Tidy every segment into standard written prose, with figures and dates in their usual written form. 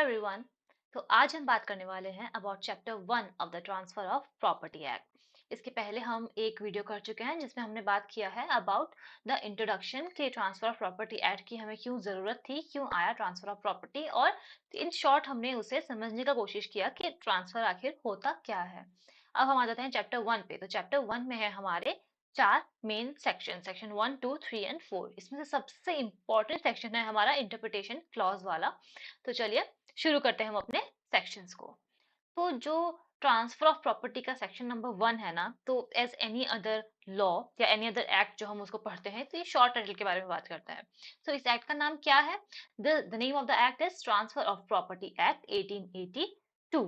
Everyone. तो आज हम बात करने वाले हैं about chapter 1 of the transfer of property act. इसके पहले हम एक वीडियो कर चुके हैं जिसमें हमने बात किया है अबाउट द इंट्रोडक्शन के ट्रांसफर ऑफ प्रॉपर्टी एक्ट की हमें क्यों ज़रूरत थी, क्यों आया ट्रांसफर ऑफ प्रॉपर्टी, और इन शॉर्ट हमने उसे समझने का कोशिश किया कि ट्रांसफर आखिर होता क्या है। अब हम आ जाते हैं चैप्टर 1 पे। तो चैप्टर 1 में है हमारे चार मेन सेक्शन, सेक्शन 1, 2, 3 एंड 4। इसमें से सबसे इंपॉर्टेंट सेक्शन है हमारा इंटरप्रिटेशन क्लॉज वाला। तो चलिए शुरू करते हैं हम अपने सेक्शंस को। तो जो ट्रांसफर ऑफ प्रॉपर्टी का सेक्शन नंबर 1 है ना, तो एज एनी अदर लॉ या एनी अदर एक्ट जो हम उसको पढ़ते हैं, तो ये शॉर्ट टाइटल के बारे में बात करता है। तो इस एक्ट का नाम क्या है? The name of the act is transfer of property act 1882।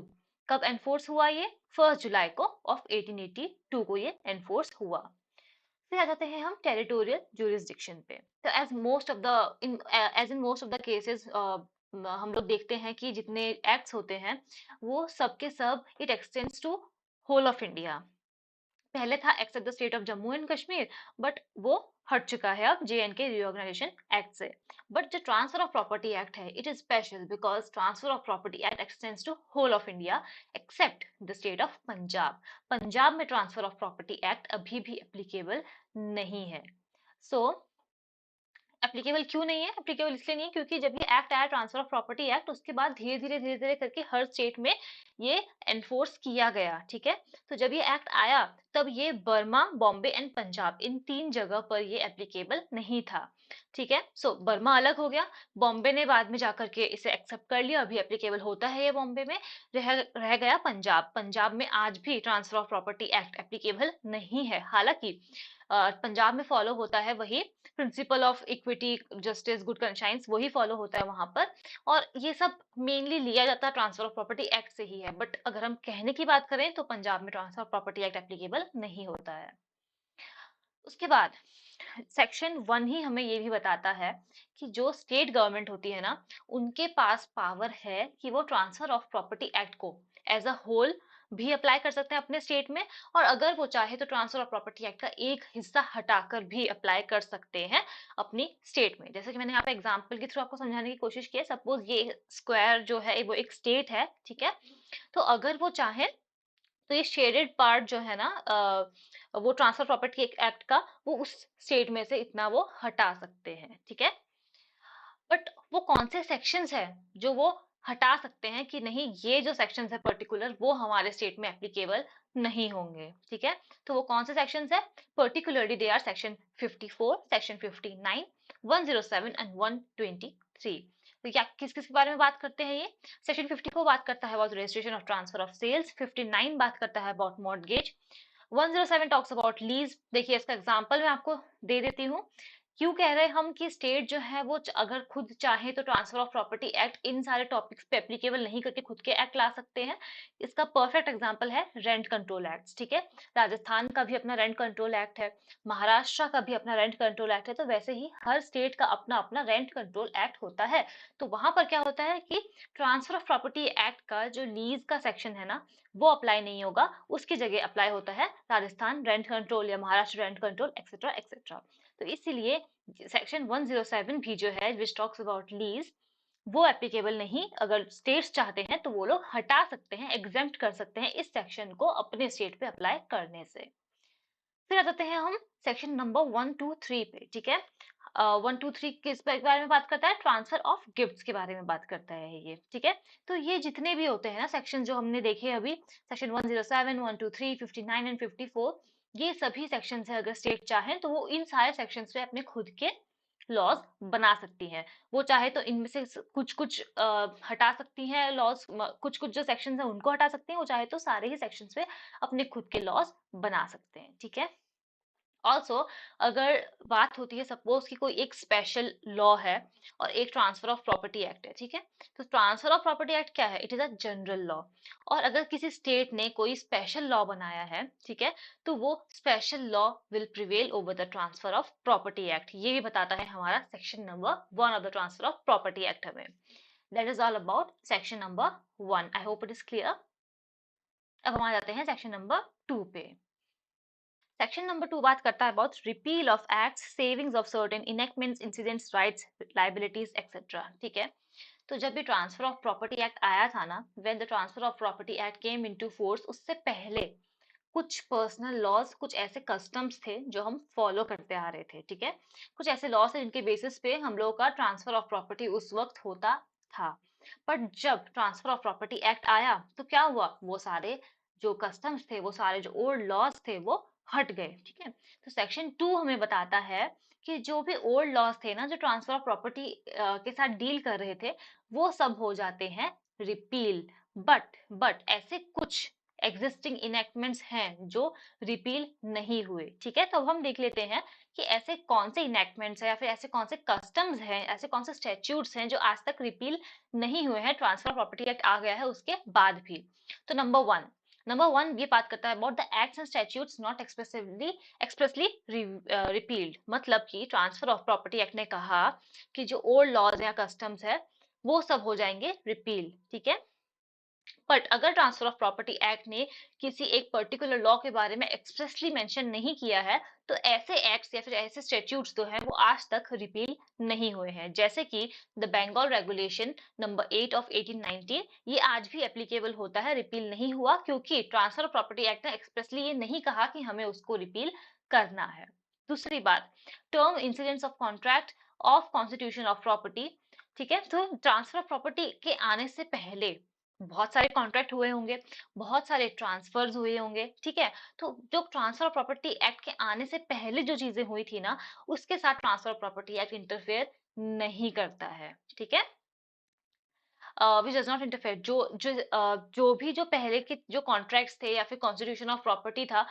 कब एनफोर्स हुआ ये? 1 जुलाई को ऑफ 1882 को ये एनफोर्स हुआ। फिर आ जाते हैं हम टेरिटोरियल जुरिस्डिक्शन पे। तो as in most of the cases हम लोग देखते हैं कि जितने एक्ट्स होते हैं वो सब के सब it extends to whole of India. पहले था except the state of Jammu and Kashmir, but वो हट चुका है अब JNK रिऑर्गेनाइजेशन एक्ट से। बट जो ट्रांसफर ऑफ प्रॉपर्टी एक्ट है it is special because transfer of property act extends to whole of India except the state of Punjab. Punjab में transfer of property act अभी भी एप्लीकेबल नहीं है। सो एप्लीकेबल क्यों नहीं है? एप्लीकेबल इसलिए नहीं है क्योंकि जब ये एक्ट आया ट्रांसफर ऑफ प्रॉपर्टी एक्ट, उसके बाद धीरे धीरे करके हर स्टेट में ये एनफोर्स किया गया। ठीक है, तो जब ये एक्ट आया तब ये बर्मा, बॉम्बे एंड पंजाब इन 3 जगह पर ये एप्लीकेबल नहीं था। ठीक है, सो बर्मा अलग हो गया, बॉम्बे ने बाद में जाकर के इसे एक्सेप्ट कर लिया, अभी एप्लीकेबल होता है ये बॉम्बे में। रह गया पंजाब। पंजाब में आज भी transfer of property act applicable नहीं है। हालांकि पंजाब में फॉलो होता है वही principle of equity, justice, good कंशाइंस, वही फॉलो होता है वहां पर। और ये सब मेनली लिया जाता है ट्रांसफर ऑफ प्रॉपर्टी एक्ट से ही है। बट अगर हम कहने की बात करें तो पंजाब में transfer of property act applicable नहीं होता है। उसके बाद सेक्शन 1 ही हमें ये भी बताता है कि जो स्टेट गवर्नमेंट होती है ना, उनके पास पावर है कि वो ट्रांसफर ऑफ प्रॉपर्टी एक्ट को एज अ होल भी अप्लाई कर सकते हैं अपने स्टेट में, और अगर वो चाहे तो ट्रांसफर ऑफ प्रॉपर्टी एक्ट का एक हिस्सा हटाकर भी अप्लाई कर सकते हैं अपनी स्टेट में। जैसे कि मैंने यहाँ पे एग्जांपल के थ्रू आपको समझाने की कोशिश की है। सपोज ये स्क्वायर जो है वो एक स्टेट है, ठीक है, तो अगर वो चाहे तो ये शेडेड पार्ट जो है ना, वो ट्रांसफर प्रॉपर्टी एक्ट का, वो उस स्टेट में से इतना वो हटा सकते हैं। ठीक है, बट वो कौन से सेक्शंस है जो वो हटा सकते हैं कि नहीं, ये जो सेक्शंस है पर्टिकुलर वो हमारे स्टेट में एप्लीकेबल नहीं होंगे। ठीक है, तो वो कौन से सेक्शंस है? Particularly they are section 54, section 59, 107 and 123। तो क्या किस किस के बारे में बात करते हैं ये? सेक्शन 54 बात करता है about registration of transfer of sales, 59 बात करता है about mortgage, 107 talks about lease. देखिए इसका एग्जांपल मैं आपको दे देती हूँ। क्यों कह रहे हैं हम कि स्टेट जो है वो अगर खुद चाहे तो transfer of property act in सारे टॉपिक्स पे एप्लीकेबल नहीं करके खुद के एक्ट ला सकते हैं। इसका परफेक्ट एग्जांपल है रेंट कंट्रोल एक्ट। ठीक है, राजस्थान का भी अपना रेंट कंट्रोल एक्ट है, महाराष्ट्र का भी अपना रेंट कंट्रोल एक्ट है, तो वैसे ही हर स्टेट का अपना अपना रेंट कंट्रोल एक्ट होता है। तो वहां पर क्या होता है कि ट्रांसफर ऑफ प्रॉपर्टी एक्ट का जो लीज का सेक्शन है ना, वो अप्लाई नहीं होगा, उसकी जगह अप्लाई होता है राजस्थान रेंट कंट्रोल या Maharashtra rent control etcetera etcetera. तो इसीलिए सेक्शन 107 भी जो है विच टॉक्स अबाउट लीज, वो एप्लीकेबल नहीं। अगर स्टेट्स चाहते हैं तो वो लोग हटा सकते हैं, एग्जेम्प्ट कर सकते हैं इस सेक्शन को अपने स्टेट पे अप्लाई करने से। फिर आ जाते हैं हम सेक्शन नंबर 1, 2, 3 पे। ठीक है, 1, 2, 3 किस बारे में बात करता है? ट्रांसफर ऑफ गिफ्ट्स के बारे में बात करता है ये। ठीक है, तो ये जितने भी होते हैं ना सेक्शन जो हमने देखे अभी, सेक्शन 107, 1, 2, 3, 59 एंड 54, ये सभी सेक्शन है अगर स्टेट चाहे तो वो इन सारे सेक्शन पे अपने खुद के लॉज बना सकती हैं। वो चाहे तो इनमें से कुछ कुछ हटा सकती हैं लॉज, कुछ कुछ जो सेक्शन है उनको हटा सकती हैं, वो चाहे तो सारे ही सेक्शन पे अपने खुद के लॉज बना सकते हैं। ठीक है, ऑल्सो अगर बात होती है सपोज कि कोई एक स्पेशल लॉ है और एक ट्रांसफर ऑफ प्रॉपर्टी एक्ट है। ठीक है, तो ट्रांसफर ऑफ प्रॉपर्टी एक्ट क्या है? It is a general law. और अगर किसी स्टेट ने कोई स्पेशल लॉ बनाया है, ठीक है, तो वो special law will prevail over the transfer of property act. ये भी बताता है हमारा section number 1 of the transfer of property act हमें। That is all about section number 1। I hope it is clear. अब हम आ जाते हैं सेक्शन नंबर 2 पे। सेक्शन नंबर 2 बात करता है about repeal of acts, savings of certain enactments, incidents, rights, liabilities etcetera. ठीक है, तो जब भी ट्रांसफर ऑफ प्रॉपर्टी एक्ट आया था ना, when the transfer of property act came into force, उससे पहले कुछ पर्सनल लॉज, कुछ ऐसे कस्टम्स थे जो हम फॉलो करते आ रहे थे, ठीक है। कुछ ऐसे लॉज थे जिनके बेसिस पे हम लोगों का ट्रांसफर ऑफ प्रॉपर्टी उस वक्त होता था। बट जब ट्रांसफर ऑफ प्रॉपर्टी एक्ट आया तो क्या हुआ, वो सारे जो कस्टम्स थे, वो सारे जो ओल्ड लॉज थे, वो हट गए, ठीक है। तो सेक्शन 2 हमें बताता है कि जो भी ओल्ड लॉज थे ना, जो ट्रांसफर ऑफ प्रॉपर्टी के साथ डील कर रहे थे, वो सब हो जाते हैं रिपील। बट ऐसे कुछ एग्जिस्टिंग इनेक्टमेंट्स हैं जो रिपील नहीं हुए, ठीक है। तो अब हम देख लेते हैं कि ऐसे कौन से इनेक्टमेंट्स हैं या फिर ऐसे कौन से कस्टम्स हैं, ऐसे कौन से स्टैट्यूट्स हैं जो आज तक रिपील नहीं हुए हैं, ट्रांसफर प्रॉपर्टी एक्ट आ गया है उसके बाद भी। तो नंबर वन ये बात करता है about the acts and statutes not expressly repealed. मतलब कि ट्रांसफर ऑफ प्रॉपर्टी एक्ट ने कहा कि जो ओल्ड लॉज या कस्टम्स है वो सब हो जाएंगे रिपील, ठीक है। बट अगर ट्रांसफर ऑफ प्रॉपर्टी एक्ट ने किसी एक पर्टिकुलर लॉ के बारे में एक्सप्रेसली मेंशन नहीं किया है, तो ऐसे एक्ट्स या फिर ऐसे स्टैट्यूट्स जो हैं वो आज तक रिपील नहीं हुए हैं। जैसे कि the Bengal regulation number 8 of 1819, ये आज भी एप्लीकेबल होता है, रिपील नहीं हुआ, क्योंकि ट्रांसफर ऑफ प्रॉपर्टी एक्ट ने एक्सप्रेसली ये नहीं कहा कि हमें उसको रिपील करना है। दूसरी बात, term incidents of contract of constitution of property, ठीक है। तो ट्रांसफर ऑफ प्रॉपर्टी के आने से पहले बहुत सारे कॉन्ट्रैक्ट हुए होंगे, बहुत सारे ट्रांसफर्स हुए होंगे, ठीक है। तो जो ट्रांसफर प्रॉपर्टी एक्ट के आने से पहले जो चीजें हुई थी ना, उसके साथ ट्रांसफर प्रॉपर्टी एक्ट इंटरफेयर नहीं करता है, ठीक है। विच डज नॉट इंटरफेयर, जो भी जो पहले के जो कॉन्ट्रैक्ट्स थे या फिर कॉन्स्टिट्यूशन ऑफ प्रॉपर्टी था,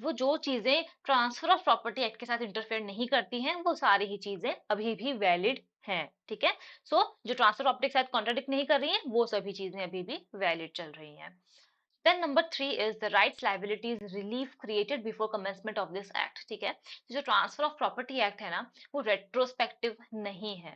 वो जो चीजें ट्रांसफर ऑफ प्रॉपर्टी एक्ट के साथ इंटरफेयर नहीं करती हैं, वो सारी ही चीजें अभी भी वैलिड हैं, ठीक है। सो जो ट्रांसफर प्रॉपर्टी के साथ कॉन्ट्राडिक्ट नहीं कर रही हैं, वो सभी चीजें अभी भी वैलिड चल रही हैं। Then number 3 is the rights liabilities relief created before commencement of this act, ठीक है। तो जो ट्रांसफर ऑफ प्रॉपर्टी एक्ट है ना, वो रेट्रोस्पेक्टिव नहीं है।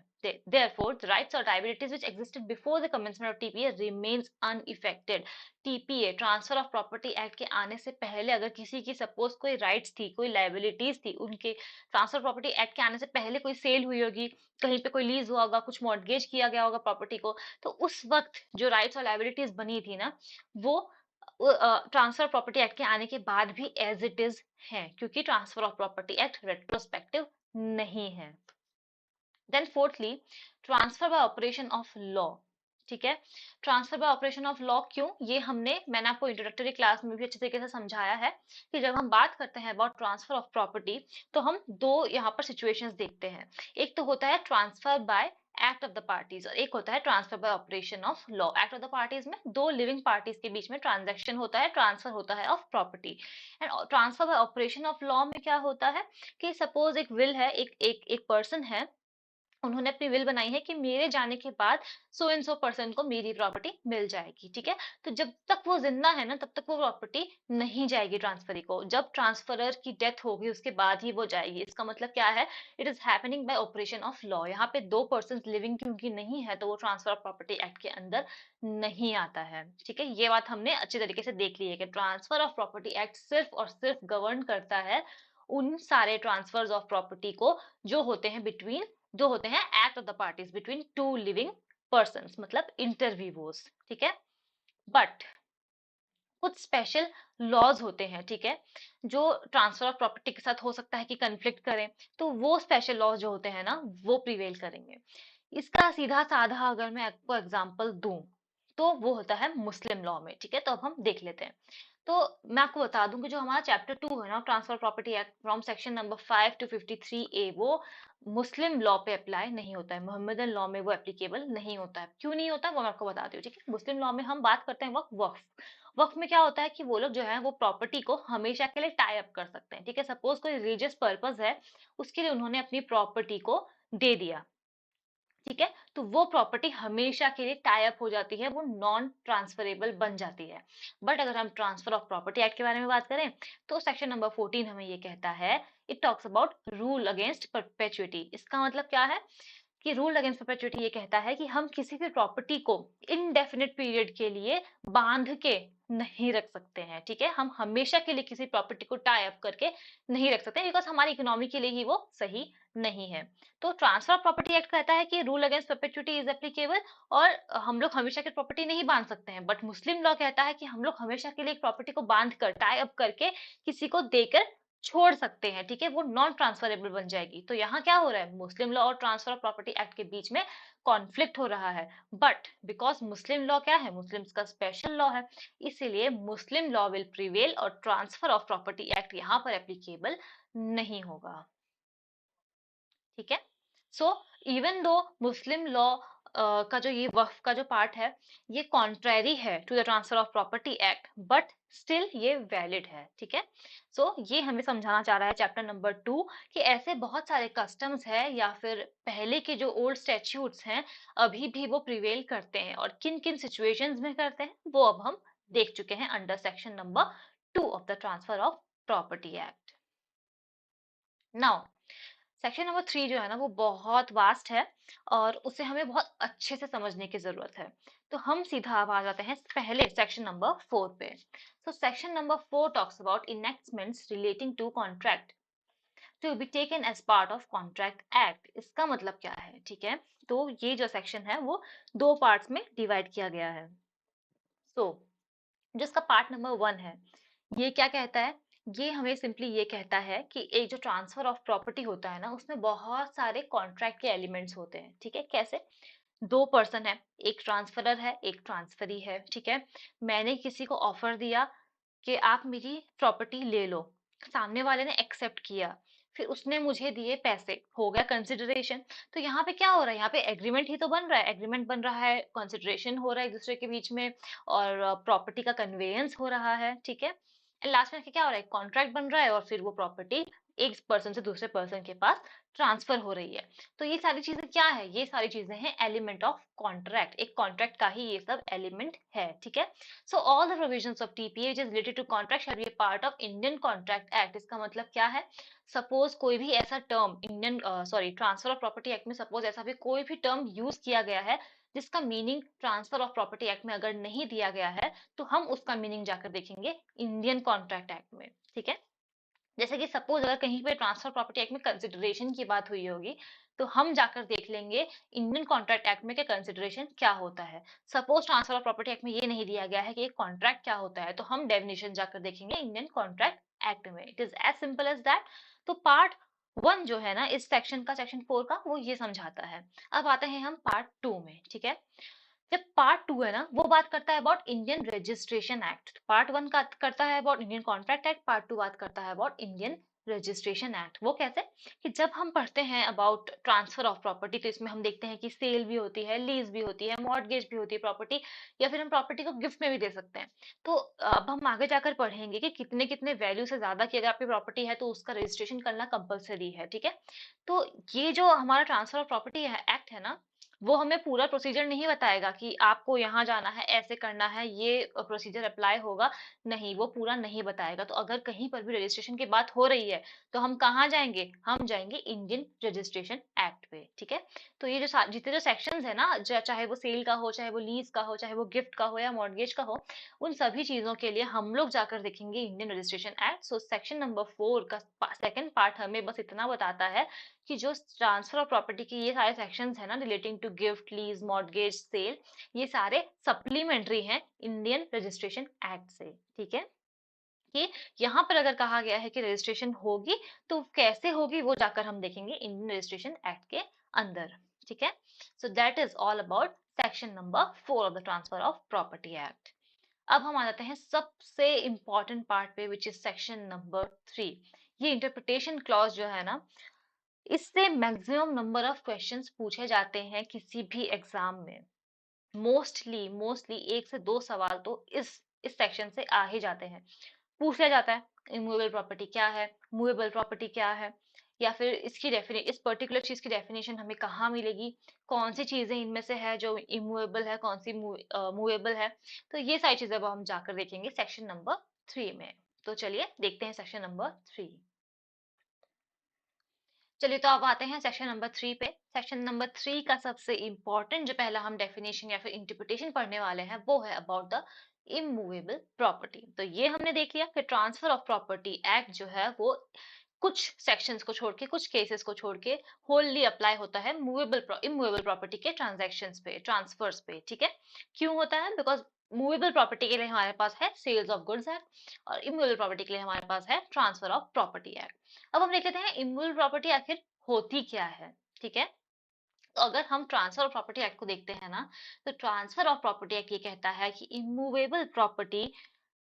Therefore, the rights or liabilities which existed before the commencement of TPA remains unaffected. TPA transfer of property act के आने से पहले अगर किसी की सपोज कोई राइट्स थी, कोई लाइबिलिटीज थी, उनके ट्रांसफर प्रॉपर्टी एक्ट के आने से पहले कोई सेल हुई होगी, कहीं पे कोई लीज हुआ होगा, कुछ मॉर्गेज किया गया होगा प्रॉपर्टी को, तो उस वक्त जो राइट्स और लाइबिलिटीज बनी थी ना, वो ट्रांसफर प्रॉपर्टी एक्ट के आने के बाद भी एज इट इज है, क्योंकि transfer of property act retrospective नहीं है। Then fourthly, transfer by operation of law, ठीक है। Transfer by operation of law क्यों, ये मैंने आपको इंट्रोडक्टरी क्लास में भी अच्छे तरीके से समझाया है कि जब हम बात करते हैं अबाउट ट्रांसफर ऑफ प्रॉपर्टी, तो हम दो यहाँ पर सिचुएशंस देखते हैं। एक तो होता है transfer bye act of the parties और एक होता है transfer by operation of law. Act of the parties में दो लिविंग पार्टीज के बीच में ट्रांजैक्शन होता है, ट्रांसफर होता है of property. And transfer by operation of law में क्या होता है कि सपोज एक विल है, एक पर्सन है, उन्होंने अपनी विल बनाई है कि मेरे जाने के बाद सो एंड सो पर्सन को मेरी प्रॉपर्टी मिल जाएगी, ठीक है। तो जब तक वो जिंदा है ना, तब तक वो प्रॉपर्टी नहीं जाएगी ट्रांसफरी को, जब ट्रांसफरर की डेथ होगी उसके बाद ही वो जाएगी। इसका मतलब क्या है, it is happening bye operation of law. यहाँ पे दो पर्सन लिविंग क्योंकि नहीं है, तो वो ट्रांसफर ऑफ प्रॉपर्टी एक्ट के अंदर नहीं आता है, ठीक है। ये बात हमने अच्छी तरीके से देख ली है कि ट्रांसफर ऑफ प्रॉपर्टी एक्ट सिर्फ और सिर्फ गवर्न करता है उन सारे ट्रांसफर्स ऑफ प्रॉपर्टी को जो होते हैं act of the parties between two living persons, मतलब इंटरवीवोस, ठीक है। बट कुछ स्पेशल लॉज होते हैं, ठीक है, जो ट्रांसफर ऑफ प्रॉपर्टी के साथ हो सकता है कि कंफ्लिक्ट करें, तो वो स्पेशल लॉज जो होते हैं ना, वो प्रिवेल करेंगे। इसका सीधा साधा अगर मैं आपको एग्जांपल दूं, तो वो होता है मुस्लिम लॉ में, ठीक है। तो अब हम देख लेते हैं। तो मैं आपको बता दूं कि जो हमारा चैप्टर 2 है ना, transfer property act from section number 5 to 53A, वो मुस्लिम लॉ पे अप्लाई नहीं होता है, मोहम्मदन लॉ में वो एप्लीकेबल नहीं होता है। क्यों नहीं होता, वो मैं आपको बताती हूँ, ठीक है। मुस्लिम लॉ में हम बात करते हैं वक्फ। वक्फ में क्या होता है कि वो लोग जो है वो प्रॉपर्टी को हमेशा के लिए टाई अप कर सकते हैं, ठीक है। सपोज कोई रिलीजियस पर्पस है, उसके लिए उन्होंने अपनी प्रॉपर्टी को दे दिया, ठीक है। तो वो प्रॉपर्टी हमेशा के लिए टाई अप हो जाती है, वो नॉन ट्रांसफरेबल बन जाती है। बट अगर हम ट्रांसफर ऑफ प्रॉपर्टी एक्ट के बारे में बात करें, तो सेक्शन नंबर 14 हमें ये कहता है, it talks about rule against perpetuity. इसका मतलब क्या है कि रूल अगेंस्ट परपेचुइटी ये कहता है कि हम किसी भी प्रॉपर्टी को इनडेफिनिट पीरियड के लिए बांध के नहीं रख सकते हैं, ठीक है। हम हमेशा के लिए किसी प्रॉपर्टी को टाई अप करके नहीं रख सकते, बिकॉज हमारी इकोनॉमी के लिए ही वो सही नहीं है। तो ट्रांसफर ऑफ प्रॉपर्टी एक्ट कहता है कि rule against perpetuity is applicable, और हम लोग हमेशा की प्रॉपर्टी नहीं बांध सकते हैं। बट मुस्लिम लॉ कहता है कि हम लोग हमेशा के लिए एक प्रॉपर्टी को बांध कर, टाई अप करके किसी को देकर छोड़ सकते हैं, ठीक है, वो नॉन ट्रांसफरेबल बन जाएगी। तो यहाँ क्या हो रहा है, मुस्लिम लॉ और ट्रांसफर ऑफ प्रॉपर्टी एक्ट के बीच में कॉन्फ्लिक्ट हो रहा है। बट बिकॉज मुस्लिम लॉ क्या है, मुस्लिम्स का स्पेशल लॉ है, इसीलिए मुस्लिम लॉ विल प्रिवेल और ट्रांसफर ऑफ प्रॉपर्टी एक्ट यहाँ पर एप्लीकेबल नहीं होगा, ठीक है। सो इवन दो मुस्लिम लॉ का जो ये वक्फ का जो पार्ट है, ये कॉन्ट्रेरी है to the transfer of property act, but still ये वैलिड है, ठीक है। सो ये हमें समझाना चाह रहा है चैप्टर नंबर 2 कि ऐसे बहुत सारे कस्टम्स है या फिर पहले के जो ओल्ड स्टैट्यूट्स हैं अभी भी वो प्रिवेल करते हैं, और किन किन सिचुएशंस में करते हैं वो अब हम देख चुके हैं under section number 2 of the transfer of property act. Now section number 3 जो है ना वो बहुत वास्ट है, और उसे हमें बहुत अच्छे से समझने की जरूरत है। तो हम सीधा अब आ जाते हैं पहले सेक्शन नंबर 4 पे। तो section number 4 talks about enactments relating to contract to be taken as part of contract act. इसका मतलब क्या है, ठीक है। तो ये जो सेक्शन है वो दो पार्ट्स में डिवाइड किया गया है। सो जिसका पार्ट नंबर 1 है, ये क्या कहता है, ये हमें सिंपली ये कहता है कि एक जो ट्रांसफर ऑफ प्रॉपर्टी होता है ना उसमें बहुत सारे कॉन्ट्रैक्ट के एलिमेंट्स होते हैं, ठीक है। कैसे, दो पर्सन है, एक ट्रांसफरर है एक ट्रांसफरी है, ठीक है। मैंने किसी को ऑफर दिया कि आप मेरी प्रॉपर्टी ले लो, सामने वाले ने एक्सेप्ट किया, फिर उसने मुझे दिए पैसे, हो गया कंसिडरेशन। तो यहाँ पे क्या हो रहा है, यहाँ पे एग्रीमेंट ही तो बन रहा है, एग्रीमेंट बन रहा है, कंसिडरेशन हो रहा है एक दूसरे के बीच में, और प्रॉपर्टी का कन्वेयंस हो रहा है, ठीक है। लास्ट में क्या हो रहा है, कॉन्ट्रैक्ट बन रहा है, और फिर वो प्रॉपर्टी एक पर्सन से दूसरे पर्सन के पास ट्रांसफर हो रही है। तो ये सारी चीजें क्या है, ये सारी चीजें हैं एलिमेंट ऑफ कॉन्ट्रैक्ट, एक कॉन्ट्रैक्ट का ही ये सब एलिमेंट है, ठीक है। So all the provisions of TPA which is related to contract shall be a part of Indian Contract Act। इसका मतलब क्या है, सपोज कोई भी ऐसा term Indian transfer of property act में सपोज ऐसा भी कोई भी टर्म यूज किया गया है जिसका meaning transfer of property act में अगर नहीं दिया गया है, तो हम उसका मीनिंग जाकर देखेंगे इंडियन कॉन्ट्रैक्ट एक्ट में, ठीक है। जैसे कि सपोज अगर कहीं पे ट्रांसफर प्रॉपर्टी एक्ट में कंसिडरेशन की बात हुई होगी, तो हम जाकर देख लेंगे इंडियन कॉन्ट्रैक्ट एक्ट में कि कंसिडरेशन क्या होता है। Suppose transfer of property act में ये नहीं दिया गया है कि एक कॉन्ट्रैक्ट क्या होता है, तो हम डेफिनेशन जाकर देखेंगे इंडियन कॉन्ट्रैक्ट एक्ट में। It is as simple as that. तो पार्ट 1 जो है ना इस सेक्शन का, सेक्शन 4 का, वो ये समझाता है। अब आते हैं हम पार्ट 2 में, ठीक है। जब पार्ट 2 है ना वो बात करता है about Indian registration act, part 1 का करता है about Indian contract act, part 2 बात करता है अबाउट इंडियन रजिस्ट्रेशन एक्ट। वो कैसे, कि जब हम पढ़ते हैं अबाउट ट्रांसफर ऑफ प्रॉपर्टी तो इसमें हम देखते हैं कि सेल भी होती है, लीज भी होती है, मॉर्गेज भी होती है प्रॉपर्टी, या फिर हम प्रॉपर्टी को गिफ्ट में भी दे सकते हैं। तो अब हम आगे जाकर पढ़ेंगे कि कितने कितने वैल्यू से ज्यादा की अगर आपकी प्रॉपर्टी है तो उसका रजिस्ट्रेशन करना कंपलसरी है, ठीक है। तो ये जो हमारा ट्रांसफर ऑफ प्रॉपर्टी एक्ट है ना, वो हमें पूरा प्रोसीजर नहीं बताएगा कि आपको यहाँ जाना है, ऐसे करना है, ये प्रोसीजर अप्लाई होगा, नहीं, वो पूरा नहीं बताएगा। तो अगर कहीं पर भी रजिस्ट्रेशन की बात हो रही है तो हम कहाँ जाएंगे, हम जाएंगे इंडियन रजिस्ट्रेशन एक्ट पे, ठीक है। तो ये जो जितने जो सेक्शंस है ना, चाहे वो सेल का हो, चाहे वो लीज का हो, चाहे वो गिफ्ट का हो या मॉर्गेज का हो, उन सभी चीजों के लिए हम लोग जाकर देखेंगे Indian registration act. So section number 4 का सेकंड पार्ट हमें बस इतना बताता है कि जो ट्रांसफर ऑफ प्रॉपर्टी की ये सारे सेक्शंस है ना relating to gift, lease, mortgage, sale, ये सारे सप्लीमेंट्री हैं इंडियन रजिस्ट्रेशन एक्ट से, ठीक है। कि यहाँ पर अगर कहा गया है कि रजिस्ट्रेशन होगी तो कैसे होगी वो जाकर हम देखेंगे इंडियन रजिस्ट्रेशन एक्ट के अंदर, ठीक है। सो that is all about section number 4 of the transfer of property act. अब हम आ जाते हैं सबसे इंपॉर्टेंट पार्ट पे, विच इज सेक्शन नंबर 3। ये इंटरप्रिटेशन क्लॉज जो है ना, इससे मैक्सिमम नंबर ऑफ क्वेश्चंस पूछे जाते हैं किसी भी एग्जाम में। मोस्टली मोस्टली एक से दो सवाल तो इस सेक्शन से आ ही जाते हैं। पूछ लिया जाता है इमूवेबल प्रॉपर्टी क्या है, मूवेबल प्रॉपर्टी क्या है, या फिर इसकी डेफिनेशन, इस पर्टिकुलर चीज की डेफिनेशन हमें कहाँ मिलेगी, कौन सी चीजें इनमें से है जो इमूवेबल है, कौन सी मूवेबल है। तो ये सारी चीजें अब हम जाकर देखेंगे सेक्शन नंबर 3 में। तो चलिए देखते हैं सेक्शन नंबर 3। चलिए तो अब आते हैं सेक्शन नंबर 3 पे। सेक्शन नंबर 3 का सबसे इम्पोर्टेंट जो पहला हम डेफिनेशन या फिर इंटरप्रिटेशन पढ़ने वाले हैं वो है अबाउट द इमूवेबल प्रॉपर्टी। तो ये हमने देख लिया कि ट्रांसफर ऑफ प्रॉपर्टी एक्ट जो है वो कुछ सेक्शंस को छोड़ के, कुछ केसेस को छोड़ के होली अप्लाई होता है मूवेबल इमूवेबल प्रॉपर्टी के ट्रांजैक्शंस पे, ट्रांसफर्स पे। ठीक है, क्यों होता है? बिकॉज मूवेबल प्रॉपर्टी के लिए हमारे पास है सेल्स ऑफ गुड्स एक्ट और इमूवेबल प्रॉपर्टी के लिए हमारे पास है ट्रांसफर ऑफ प्रॉपर्टी एक्ट। अब हम देख लेते हैं इमूवेबल प्रॉपर्टी आखिर होती क्या है। ठीक है, तो अगर हम ट्रांसफर ऑफ प्रॉपर्टी एक्ट को देखते हैं ना, तो ट्रांसफर ऑफ प्रॉपर्टी एक्ट ये कहता है कि immovable property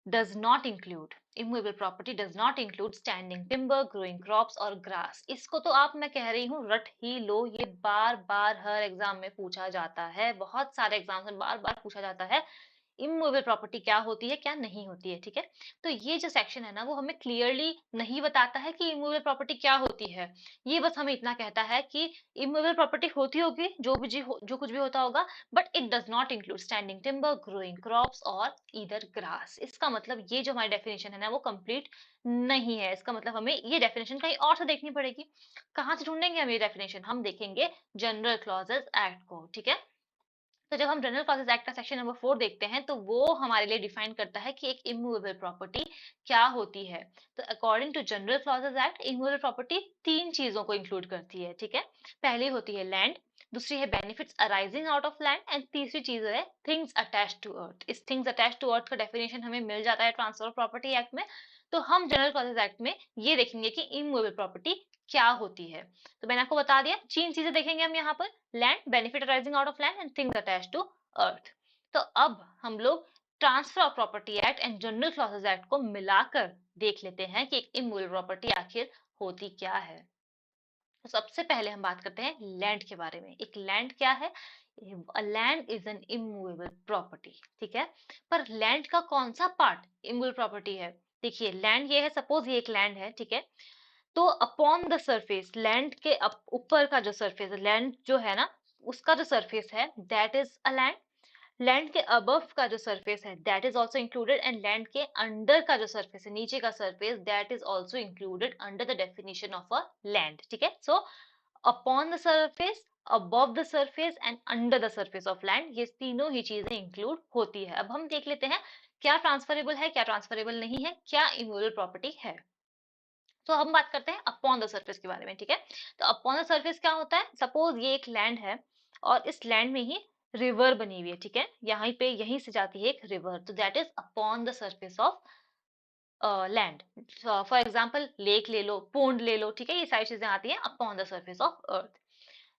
does not include immovable property does not include standing timber, growing crops और grass। इसको तो आप, मैं कह रही हूँ, रट ही लो। ये बार बार हर एग्जाम में पूछा जाता है, बहुत सारे एग्जाम में बार बार पूछा जाता है इमूवेबल प्रॉपर्टी क्या होती है, क्या नहीं होती है। ठीक है, तो ये जो सेक्शन है ना वो हमें क्लियरली नहीं बताता है कि इमूवेबल प्रॉपर्टी क्या होती है। ये बस हमें इतना कहता है कि इमूवेबल प्रॉपर्टी होती होगी, जो कुछ भी होता होगा, but it does not include standing timber, growing crops और ईदर ग्रास। इसका मतलब ये जो हमारी डेफिनेशन है ना वो कंप्लीट नहीं है। इसका मतलब हमें ये डेफिनेशन कहीं और से देखनी पड़ेगी। कहाँ से ढूंढेंगे हम ये डेफिनेशन? हम देखेंगे जनरल क्लॉजेस एक्ट को। ठीक है, तो जब हम जनरल क्लॉजेस एक्ट का सेक्शन नंबर 4 देखते हैं तो वो हमारे लिए डिफाइन करता है कि एक इमूवेबल प्रॉपर्टी क्या होती है। तो according to general clauses act immovable property तीन चीजों को इंक्लूड करती है। ठीक है, पहली होती है लैंड, दूसरी है benefits arising out of land and तीसरी चीज है थिंग्स अटैच्ड टू अर्थ। इस थिंग्स अटैच्ड टू अर्थ का डेफिनेशन हमें मिल जाता है ट्रांसफर ऑफ प्रॉपर्टी एक्ट में। तो हम जनरल क्लॉजेस एक्ट में ये देखेंगे कि इमूवेबल प्रॉपर्टी क्या होती है। तो मैंने आपको बता दिया, तीन चीजें देखेंगे हम यहाँ पर, land, benefit arising out of land and things attached to earth. तो अब हम लोग transfer of property act and general clauses act को मिलाकर देख लेते हैं कि एक इमूवेबल प्रॉपर्टी आखिर होती क्या है। तो सबसे पहले हम बात करते हैं लैंड के बारे में। एक लैंड क्या है? Land is an immovable property. ठीक है, पर लैंड का कौन सा पार्ट इमूवेबल प्रॉपर्टी है? देखिए, लैंड ये है, सपोज ये एक लैंड है। ठीक है, तो अपॉन द सरफेस, लैंड के ऊपर का जो सरफेस है, लैंड जो है ना उसका जो सरफेस है that is a land. Land के अबव का जो सरफेस है that is also included, and land के अंडर का जो सरफेस है, नीचे का surface, that is also included under the definition of a land. ठीक है, so upon the surface, above the surface and under the surface of land, ये तीनों ही चीजें इंक्लूड होती है। अब हम देख लेते हैं क्या ट्रांसफरेबल है, क्या ट्रांसफरेबल नहीं है, क्या इमूवेबल प्रॉपर्टी है। तो हम बात करते हैं अपॉन द सरफेस के बारे में। ठीक है, तो अपॉन द सरफेस क्या होता है? सपोज ये एक लैंड है और इस लैंड में ही रिवर बनी हुई है। ठीक है, यहाँ पे यहीं से जाती है एक रिवर, तो that is upon the surface of land. For example lake ले लो, पोन्ड ले लो। ठीक है, ये सारी चीजें आती हैं upon the surface of earth.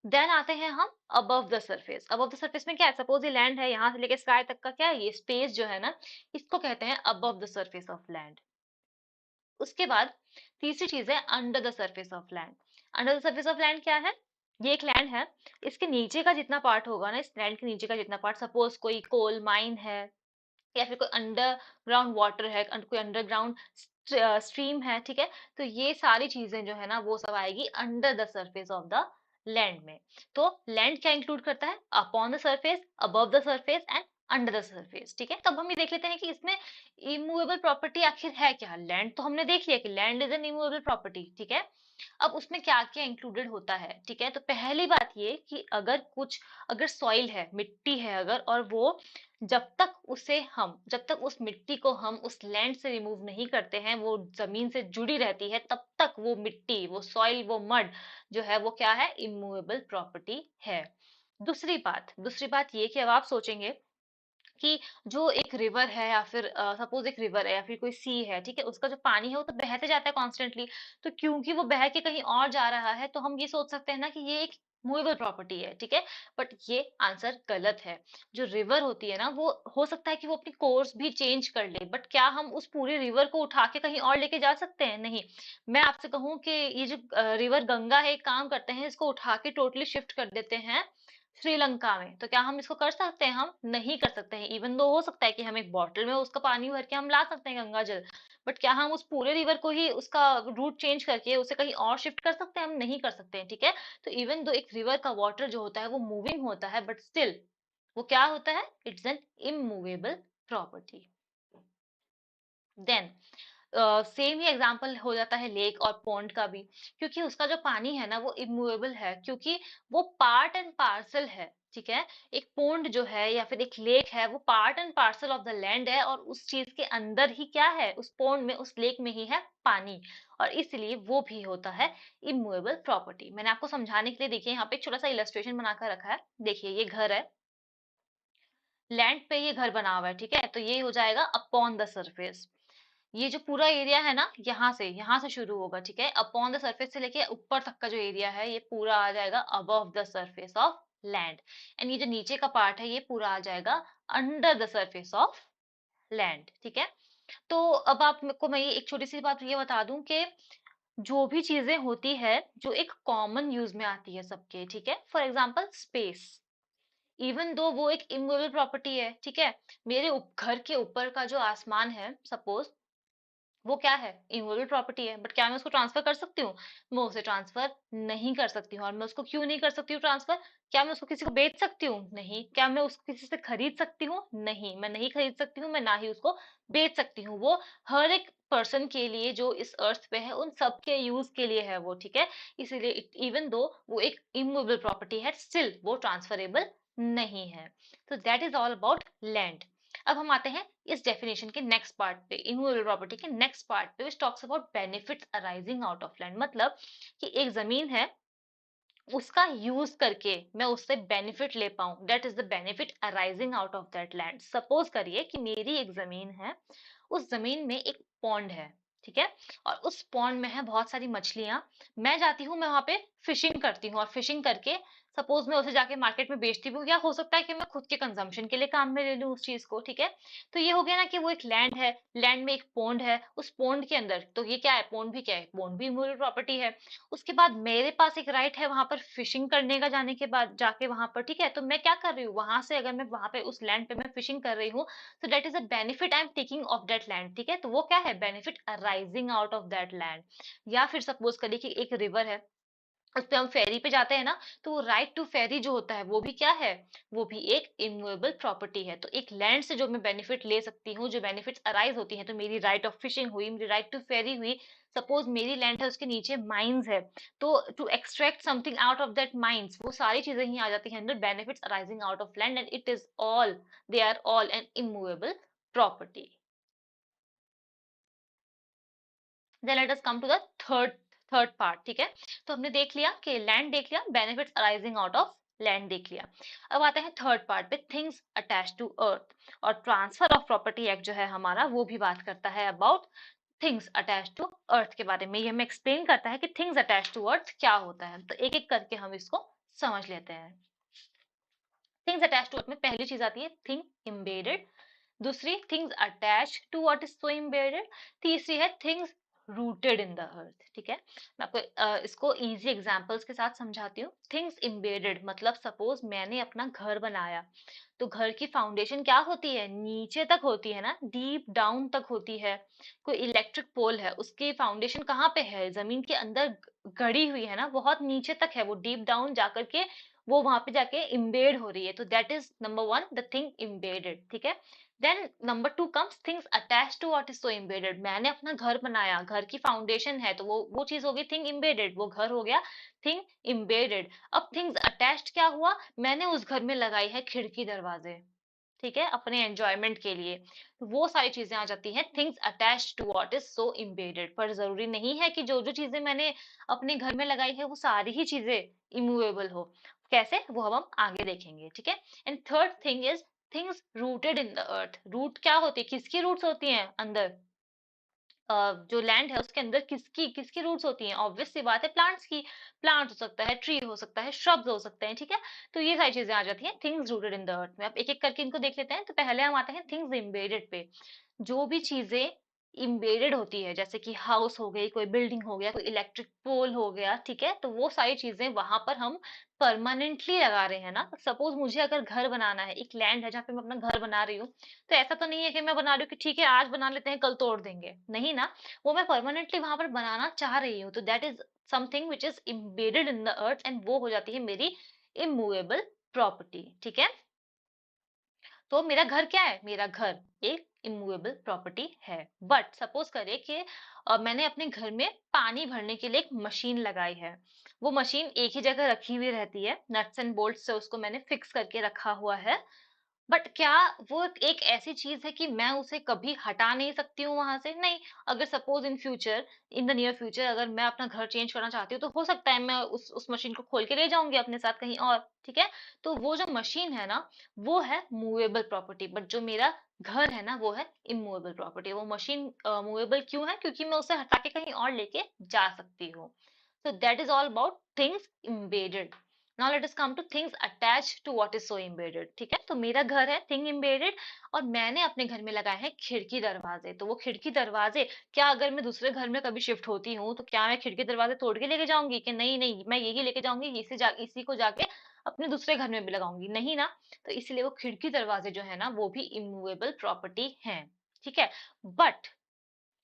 Then आते हैं हम above the surface. Above the surface में क्या है? सपोज ये लैंड है, यहाँ से लेके स्काई तक का क्या है? ये स्पेस जो है ना, इसको कहते हैं above the surface of land. उसके बाद तीसरी चीज है under the surface of land. Under the surface of land क्या है? ये एक लैंड है, इसके नीचे का जितना पार्ट होगा ना, इस लैंड के नीचे का जितना पार्ट, सपोज कोई कोल माइन है या फिर कोई अंडरग्राउंड वाटर है, कोई अंडरग्राउंड स्ट्रीम है। ठीक है, तो ये सारी चीजें जो है ना वो सब आएगी under the surface of the land में। तो लैंड क्या इंक्लूड करता है? Upon the surface, above the surface and under the surface. ठीक है, तब हम ये देख लेते हैं कि इसमें इमूवेबल प्रॉपर्टी आखिर है क्या। लैंड तो हमने देख लिया कि land is an immovable property. ठीक है, अब उसमें क्या क्या इंक्लूडेड होता है। ठीक है, तो पहली बात ये कि अगर सॉइल है, मिट्टी है अगर, और वो जब तक उस मिट्टी को हम उस लैंड से रिमूव नहीं करते हैं, वो जमीन से जुड़ी रहती है, तब तक वो मिट्टी, वो सॉइल, वो मड जो है वो क्या है? इमूवेबल प्रॉपर्टी है। दूसरी बात ये कि अब आप सोचेंगे कि जो एक रिवर है या फिर सपोज एक रिवर है या फिर कोई सी है। ठीक है, उसका जो पानी है वो तो बहते जाता है कॉन्स्टेंटली, तो क्योंकि वो बह के कहीं और जा रहा है तो हम ये सोच सकते हैं ना कि ये एक मूवेबल प्रॉपर्टी है। ठीक है, बट ये आंसर गलत है। जो रिवर होती है ना, वो हो सकता है कि वो अपनी कोर्स भी चेंज कर ले, बट क्या हम उस पूरी रिवर को उठा के कहीं और लेके जा सकते हैं? नहीं। मैं आपसे कहूँ कि ये जो रिवर गंगा है, एक काम करते हैं, इसको उठा के टोटली शिफ्ट कर देते हैं श्रीलंका में, तो क्या हम इसको कर सकते हैं? हम नहीं कर सकते हैं। इवन दो हो सकता है कि हम एक बॉटल में उसका पानी भर के हम ला सकते हैं गंगा जल, बट क्या हम उस पूरे रिवर को ही उसका रूट चेंज करके उसे कहीं और शिफ्ट कर सकते हैं? हम नहीं कर सकते हैं। ठीक है, तो इवन दो एक रिवर का वाटर जो होता है वो मूविंग होता है, बट स्टिल वो क्या होता है? It's an immovable property. Then same ही एग्जांपल हो जाता है लेक और पॉन्ड का भी, क्योंकि उसका जो पानी है ना वो इमूवेबल है, क्योंकि वो पार्ट एंड पार्सल है। ठीक है, एक पॉन्ड जो है या फिर एक लेक है वो part and parcel of the land है, और उस चीज के अंदर ही क्या है, उस पॉन्ड में उस लेक में ही है पानी, और इसलिए वो भी होता है इमूवेबल प्रॉपर्टी। मैंने आपको समझाने के लिए देखिए यहाँ पे एक छोटा सा इलस्ट्रेशन बनाकर रखा है। देखिए ये घर है, लैंड पे ये घर बना हुआ है, ठीक है, तो ये हो जाएगा अपॉन द सरफेस। ये जो पूरा एरिया है ना, यहाँ से शुरू होगा, ठीक है, अपॉन द सरफेस से लेके ऊपर तक का जो एरिया है ये पूरा आ जाएगा above the surface of land, and ये जो नीचे का पार्ट है ये पूरा आ जाएगा under the surface of land. ठीक है, तो अब आपको मैं ये एक छोटी सी बात ये बता दूं कि जो भी चीजें होती है जो एक कॉमन यूज में आती है सबके, ठीक है, for example space, even though वो एक इमूवेबल प्रॉपर्टी है, ठीक है, मेरे घर के ऊपर का जो आसमान है सपोज, वो क्या है, इमूवेबल प्रॉपर्टी है, बट क्या मैं उसको ट्रांसफर कर सकती हूँ? मैं उसे ट्रांसफर नहीं कर सकती हूँ, और मैं उसको क्यों नहीं कर सकती हूँ ट्रांसफर? क्या मैं उसको किसी को बेच सकती हूँ? नहीं। क्या मैं उसको किसी से खरीद सकती हूँ? नहीं, मैं नहीं खरीद सकती हूँ, मैं ना ही उसको बेच सकती हूँ। वो हर एक पर्सन के लिए जो इस अर्थ पे है उन सबके यूज के लिए है वो, ठीक है, इसीलिए इवन दो वो एक इमूवेबल प्रॉपर्टी है स्टिल वो ट्रांसफरेबल नहीं है। तो that is all about land. अब हम आते हैं इस डेफिनेशन के नेक्स्ट पार्ट पे, इमूवेबल प्रॉपर्टी के नेक्स्ट पार्ट पे, which talks about benefits arising out of land. मतलब कि एक जमीन है, उसका यूज करके मैं उससे बेनिफिट ले पाऊं, that is the benefit arising out of that land. Suppose करिए कि मेरी एक जमीन है, उस जमीन में एक पॉन्ड है, ठीक है, और उस पॉन्ड में है बहुत सारी मछलियां। मैं जाती हूँ, मैं वहां पे फिशिंग करती हूँ, और फिशिंग करके सपोज मैं उसे जाके मार्केट में बेचती भी हूँ, या हो सकता है कि मैं खुद के कंजम्पशन के लिए काम में ले लूँ उस चीज को, ठीक है। तो ये हो गया ना कि वो एक लैंड है, लैंड में एक पॉन्ड है, उस पॉन्ड के अंदर तो ये क्या है, पॉन्ड भी क्या है, पॉन्ड भी मूवेबल प्रॉपर्टी है। उसके बाद मेरे पास एक राइट है वहां पर फिशिंग करने का, जाने के बाद जाके वहां पर, ठीक है, तो मैं क्या कर रही हूँ वहां से, अगर मैं वहां पे उस लैंड पे मैं फिशिंग कर रही हूँ, तो that is a benefit I am taking of that land, ठीक है, तो वो क्या है, benefit arising out of that land. या फिर सपोज करिए कि एक रिवर है, उस पे हम फेरी पे जाते हैं ना, तो वो राइट टू फेरी जो होता है वो भी क्या है, वो भी एक इमूवेबल प्रॉपर्टी है। तो एक लैंड से जो मैं बेनिफिट ले सकती हूँ, जो बेनिफिट्स अराइज होती हैं, तो मेरी राइट ऑफ फिशिंग हुई, मेरी राइट टू फेरी हुई, सपोज मेरी लैंड है उसके नीचे माइंस है, तो to extract something out of that mines, वो सारी चीजें ही आ जाती हैं under benefits arising out of land, and it is all, they are all an immovable property. Then let us come to the third part, ठीक है। तो हमने देख लिया कि लैंड देख लिया, benefits arising out of land देख लिया। अब आते हैं थर्ड पार्ट पे, थिंग्स अटैच टू अर्थ। और ट्रांसफर ऑफ प्रॉपर्टी एक्ट जो है हमारा, वो भी बात करता है about things attach to earth के बारे में। ये हमें एक्सप्लेन करता है कि थिंग्स अटैच टू अर्थ क्या होता है, तो एक एक करके हम इसको समझ लेते हैं। थिंग्स अटैच टू अर्थ में पहली चीज आती है थिंग एम्बेडेड, दूसरी things attach to what is so embedded, तीसरी है things rooted in the earth, ठीक है। मैं आपको इसको इजी एग्जांपल्स के साथ समझाती हूँ। थिंग्स एम्बेडेड मतलब सपोज मैंने अपना घर बनाया, तो घर की फाउंडेशन क्या होती है, नीचे तक होती है ना, डीप डाउन तक होती है। कोई इलेक्ट्रिक पोल है, उसकी फाउंडेशन कहाँ पे है, जमीन के अंदर गड़ी हुई है ना, बहुत नीचे तक है, वो डीप डाउन जाकर के वो वहां पे जाके इम्बेड हो रही है, तो that is number one the thing embedded, ठीक है। Then number two comes things attach to what is so embedded. मैंने अपना घर बनाया, घर की फाउंडेशन है, तो वो चीज हो गई थिंग इम्बेडेड, वो घर हो गया थिंग इम्बेडेड। अब थिंग्स अटैच्ड क्या हुआ, मैंने उस घर में लगाई है खिड़की दरवाजे, ठीक है, अपने एंजॉयमेंट के लिए, तो वो सारी चीजें आ जाती हैं things attached to what is so embedded. पर जरूरी नहीं है कि जो जो चीजें मैंने अपने घर में लगाई है वो सारी ही चीजें इमूवेबल हो, कैसे वो हम आगे देखेंगे, ठीक है। And third thing is things rooted in the earth. Root क्या होती है, किसकी रूट्स होती हैं अंदर, जो लैंड है उसके अंदर किसकी किसकी रूट्स होती हैं, ऑब्वियस सी बात है प्लांट्स की। प्लांट हो सकता है, ट्री हो सकता है, श्रब्स हो सकते हैं, ठीक है। तो ये सारी चीजें आ जाती हैं थिंग्स रूटेड इन द अर्थ में। अब एक एक करके इनको देख लेते हैं। तो पहले हम आते हैं थिंग्स एम्बेडेड पे। जो भी चीजें इम्बेडेड होती है, जैसे कि हाउस हो गई, कोई बिल्डिंग हो गया, कोई इलेक्ट्रिक पोल हो गया, ठीक है, तो वो सारी चीजें वहां पर हम परमानेंटली लगा रहे हैं ना। सपोज मुझे अगर घर बनाना है, एक लैंड है जहाँ पे मैं अपना घर बना रही हूँ, तो ऐसा तो नहीं है कि मैं बना रही हूँ कि ठीक है आज बना लेते हैं कल तोड़ देंगे, नहीं ना, वो मैं परमानेंटली वहां पर बनाना चाह रही हूँ, तो that is something which is embedded in the earth, and वो हो जाती है मेरी इमूवेबल प्रॉपर्टी, ठीक है। तो मेरा घर क्या है? मेरा घर एक इमूवेबल प्रॉपर्टी है। बट सपोज करें कि मैंने अपने घर में पानी भरने के लिए एक मशीन लगाई है। वो मशीन एक ही जगह रखी हुई रहती है, नट्स एंड बोल्ट से उसको मैंने फिक्स करके रखा हुआ है। बट क्या वो एक ऐसी चीज है कि मैं उसे कभी हटा नहीं सकती हूँ वहां से? नहीं। अगर suppose in future, in the near future, अगर मैं अपना घर चेंज करना चाहती हूँ तो हो सकता है मैं उस मशीन को खोल के ले जाऊंगी अपने साथ कहीं और। ठीक है। तो वो जो मशीन है ना, वो है मूवेबल प्रॉपर्टी। बट जो मेरा घर है ना, वो है इमूवेबल प्रॉपर्टी। वो मशीन मूवेबल क्यों है? क्योंकि मैं उसे हटा के कहीं और लेके जा सकती हूँ। So that is all about things embedded. Now let us come to things attached to what is so embedded. ठीक है, तो मेरा घर है thing embedded, और मैंने अपने घर में लगाए हैं खिड़की दरवाजे। तो वो खिड़की दरवाजे, क्या अगर मैं दूसरे घर में कभी शिफ्ट होती हूँ तो क्या मैं खिड़की दरवाजे तोड़ के लेके जाऊंगी कि नहीं नहीं मैं यही लेके जाऊंगी, इसी को जाके अपने दूसरे घर में भी लगाऊंगी? नहीं ना। तो इसलिए वो खिड़की दरवाजे जो है ना, वो भी इमूवेबल प्रॉपर्टी हैं। ठीक है। बट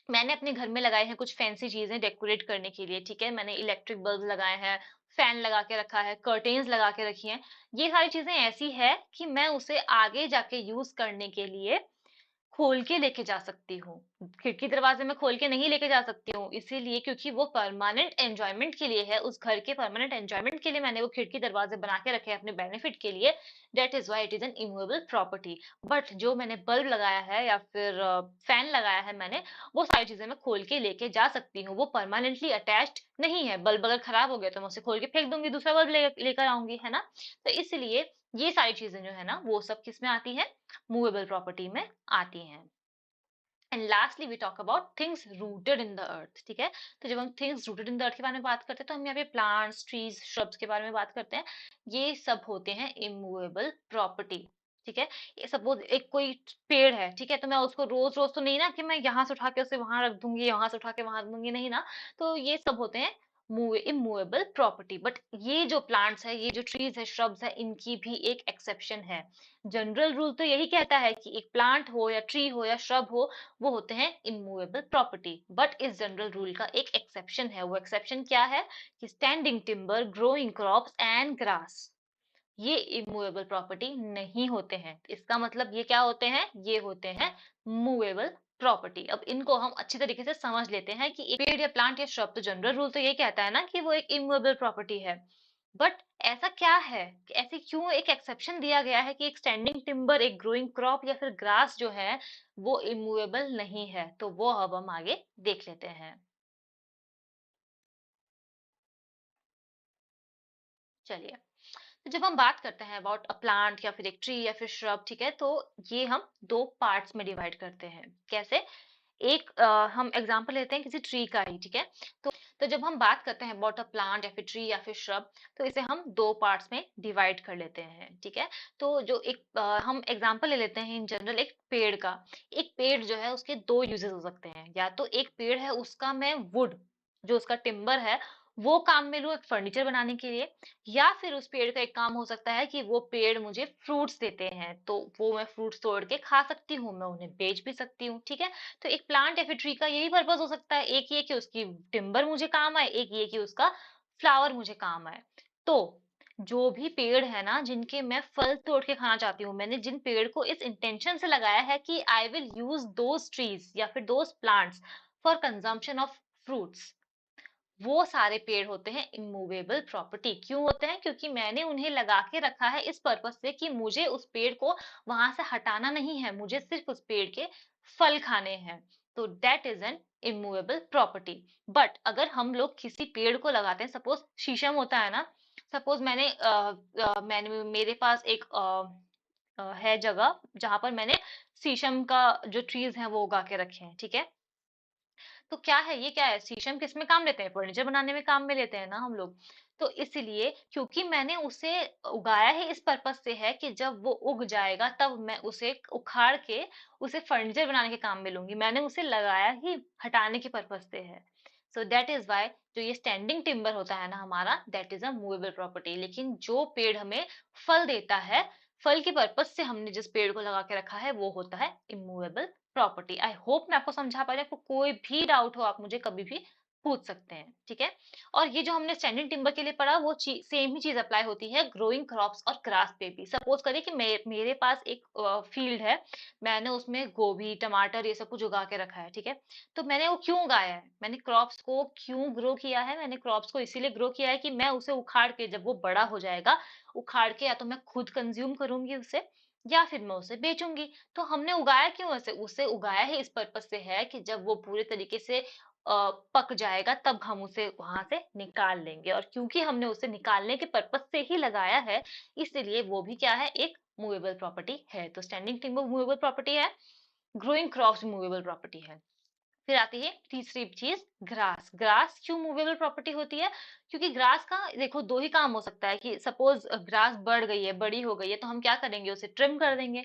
मैंने अपने घर में लगाए हैं कुछ फैंसी चीजें डेकोरेट करने के लिए। ठीक है, मैंने इलेक्ट्रिक बल्ब लगाए हैं, फैन लगा के रखा है, कर्टेन्स लगा के रखी हैं। ये सारी चीजें ऐसी है कि मैं उसे आगे जाके यूज करने के लिए खोल के लेके जा सकती हूँ। खिड़की दरवाजे में खोल के नहीं लेके जा सकती हूँ, इसीलिए क्योंकि वो परमानेंट एंजॉयमेंट के लिए है। उस घर के परमानेंट एंजॉयमेंट के लिए मैंने वो खिड़की दरवाजे बना के रखे हैं अपने बेनिफिट के लिए। That is why it is an immovable property. But जो मैंने बल्ब लगाया है या फिर फैन लगाया है मैंने, वो सारी चीजें मैं खोल के लेके जा सकती हूँ। वो परमानेंटली अटैच्ड नहीं है। बल्ब अगर खराब हो गया तो मैं उसे खोल के फेंक दूंगी, दूसरा बल्ब लेकर आऊंगी, है ना। तो इसलिए ये सारी चीजें जो है ना, वो सब किस में आती है? मूवेबल प्रॉपर्टी में आती हैं। And lastly we talk about things rooted in the earth. ठीक है। तो जब हम things rooted in the earth के बारे में बात करते हैं तो हम यहाँ पे प्लांट्स, ट्रीज, श्रब्स के बारे में बात करते हैं। ये सब होते हैं इमूवेबल प्रॉपर्टी। ठीक है। ये सपोज एक कोई पेड़ है, ठीक है, तो मैं उसको रोज रोज तो नहीं ना कि मैं यहाँ से उठा के उसे वहां रख दूंगी, यहाँ से उठा के वहां रख दूंगी, नहीं ना। तो ये सब होते हैं इमूवेबल प्रॉपर्टी। बट ये जो प्लांट्स है, ये जो ट्रीज है, श्रब्स है, इनकी भी एक एक्सेप्शन है। जनरल रूल तो यही कहता है कि एक प्लांट हो या ट्री हो या श्रब हो, वो होते हैं इमूवेबल प्रॉपर्टी। बट इस जनरल रूल का एक एक्सेप्शन है। वो एक्सेप्शन क्या है? कि standing timber, growing crops and grass, ये इमूवेबल प्रॉपर्टी नहीं होते हैं। इसका मतलब ये क्या होते हैं? ये होते हैं मूवेबल प्रॉपर्टी। अब इनको हम अच्छी तरीके से समझ लेते हैं कि एक पेड़ या प्लांट या श्रब, तो जनरल रूल तो ये कहता है ना कि वो एक इमूवेबल प्रॉपर्टी है। बट ऐसा क्या है, ऐसे क्यों एक एक्सेप्शन दिया गया है कि एक स्टैंडिंग टिम्बर, एक ग्रोइंग क्रॉप या फिर ग्रास जो है, वो इमूवेबल नहीं है? तो वो अब हम आगे देख लेते हैं। चलिए, तो जब हम बात करते हैं अबाउट अ प्लांट या फिर एक ट्री या फिर श्रब, ठीक है, तो ये हम दो पार्ट्स में डिवाइड करते हैं। कैसे? एक हम एग्जांपल लेते हैं किसी ट्री का ही। ठीक है। तो जब हम बात करते हैं अबाउट अ प्लांट या फिर ट्री या फिर श्रब, तो इसे हम दो पार्ट्स में डिवाइड कर लेते हैं। ठीक है। तो जो एक हम एग्जांपल ले लेते हैं इन जनरल एक पेड़ का। एक पेड़ जो है, उसके दो यूजेस हो सकते हैं। या तो एक पेड़ है, उसका मैं वुड, जो उसका टिम्बर है, वो काम में लूं एक फर्नीचर बनाने के लिए। या फिर उस पेड़ का एक काम हो सकता है कि वो पेड़ मुझे फ्रूट्स देते हैं, तो वो मैं फ्रूट्स तोड़ के खा सकती हूँ, मैं उन्हें बेच भी सकती हूँ। ठीक है। तो एक प्लांट या फिर ट्री का यही पर्पस हो सकता है। एक ये कि उसकी टिम्बर मुझे काम आए, एक ये कि उसका फ्लावर मुझे काम आए। तो जो भी पेड़ है ना, जिनके मैं फल तोड़ के खाना चाहती हूँ, मैंने जिन पेड़ को इस इंटेंशन से लगाया है कि I will use those trees या फिर those plants for consumption of fruits, वो सारे पेड़ होते हैं इमूवेबल प्रॉपर्टी। क्यों होते हैं? क्योंकि मैंने उन्हें लगा के रखा है इस पर्पस से कि मुझे उस पेड़ को वहां से हटाना नहीं है, मुझे सिर्फ उस पेड़ के फल खाने हैं। तो that is N immovable property. But अगर हम लोग किसी पेड़ को लगाते हैं, सपोज शीशम होता है ना, सपोज मैंने मेरे पास एक है जगह जहां पर मैंने शीशम का जो ट्रीज हैं वो उगा के रखे हैं। ठीक है। तो क्या है, ये क्या है? शीशम किस में काम लेते हैं? फर्नीचर बनाने में काम में लेते हैं ना हम लोग। तो इसलिए क्योंकि मैंने उसे उगाया ही इस पर्पस से है कि जब वो उग जाएगा तब मैं उसे उखाड़ के उसे फर्नीचर बनाने के काम में लूंगी। मैंने उसे लगाया ही हटाने के पर्पस से है। सो दैट इज वाई जो ये स्टैंडिंग टिम्बर होता है ना हमारा, that is a movable property. लेकिन जो पेड़ हमें फल देता है, फल के पर्पस से हमने जिस पेड़ को लगा के रखा है, वो होता है इमूवेबल प्रॉपर्टी। आई होप मैं आपको समझा पा रही हूँ। आपको कोई भी डाउट हो, आप मुझे कभी भी पूछ सकते हैं, ठीक है। और ये जो हमने स्टैंडिंग टिम्बर के लिए पढ़ा वो सेम ही चीज अप्लाई होती है ग्रोइंग क्रॉप्स और ग्रास पे भी। सपोज करिए कि मेरे पास एक फील्ड है, मैंने उसमें गोभी टमाटर ये सब कुछ उगा के रखा है, ठीक है। तो मैंने वो क्यों उगाया है, मैंने क्रॉप्स को क्यों ग्रो किया है, मैंने क्रॉप्स को इसीलिए ग्रो किया है कि मैं उसे उखाड़ के जब वो बड़ा हो जाएगा, उखाड़ के या तो मैं खुद कंज्यूम करूंगी उसे या फिर मैं उसे बेचूंगी। तो हमने उगाया क्यों ऐसे, उसे उगाया ही इस पर्पज से है कि जब वो पूरे तरीके से पक जाएगा तब हम उसे वहां से निकाल लेंगे। और क्योंकि हमने उसे निकालने के पर्पज से ही लगाया है, इसलिए वो भी क्या है, एक मूवेबल प्रॉपर्टी है। तो स्टैंडिंग टिम्बर मूवेबल प्रॉपर्टी है, ग्रोइंग क्रॉप्स मूवेबल प्रॉपर्टी है। फिर आती है तीसरी चीज, ग्रास। ग्रास क्यों मूवेबल प्रॉपर्टी होती है, क्योंकि ग्रास का देखो दो ही काम हो सकता है कि सपोज ग्रास बढ़ गई है, बड़ी हो गई है, तो हम क्या करेंगे, उसे ट्रिम कर देंगे।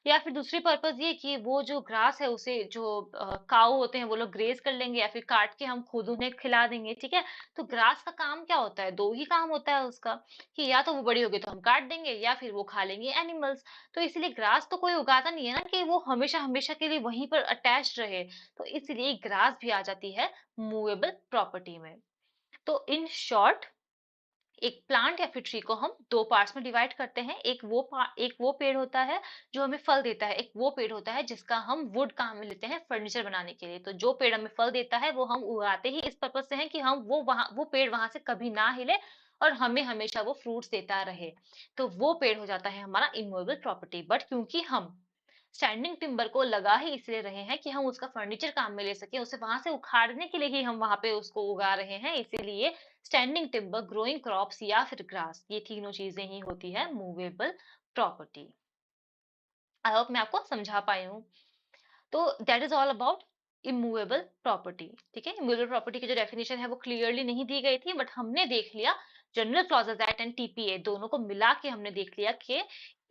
या फिर दूसरी पर्पज ये कि वो जो ग्रास है उसे जो काऊ होते हैं वो लोग ग्रेज कर लेंगे, या फिर काट के हम खुद उन्हें खिला देंगे, ठीक है। तो ग्रास का काम क्या होता है, दो ही काम होता है उसका, कि या तो वो बड़ी होगी तो हम काट देंगे या फिर वो खा लेंगे एनिमल्स। तो इसलिए ग्रास तो कोई उगाता नहीं है ना कि वो हमेशा हमेशा के लिए वहीं पर अटैच्ड रहे। तो इसलिए ग्रास भी आ जाती है मूवेबल प्रॉपर्टी में। तो इन शॉर्ट, एक प्लांट या फिर ट्री को हम दो पार्ट्स में डिवाइड करते हैं। एक वो पेड़ होता है जो हमें फल देता है, एक वो पेड़ होता है जिसका हम वुड काम में लेते हैं फर्नीचर बनाने के लिए। तो जो पेड़ हमें फल देता है वो हम उगाते ही इस पर्पज से हैं कि हम वो पेड़ वहां से कभी ना हिले और हमें हमेशा वो फ्रूट्स देता रहे। तो वो पेड़ हो जाता है हमारा इमूवेबल प्रॉपर्टी। बट क्योंकि हम स्टैंडिंग टिम्बर को लगा ही इसलिए रहे हैं कि हम उसका फर्नीचर काम में ले सके, उसे वहां से उखाड़ने के लिए ही हम वहां पे उसको उगा रहे हैं, इसीलिए स्टैंडिंग टिम्बर, ग्रोइंग क्रॉप्स या फिर ग्रास, ये तीनों चीजें ही होती है मूवेबल प्रॉपर्टी। आई होप मैं आपको समझा पाई हूँ। तो that is all about immovable property, ठीक है। इमूवेबल प्रॉपर्टी की जो डेफिनेशन है वो क्लियरली नहीं दी गई थी, बट हमने देख लिया general clauses act and TPA दोनों को मिला के हमने देख लिया कि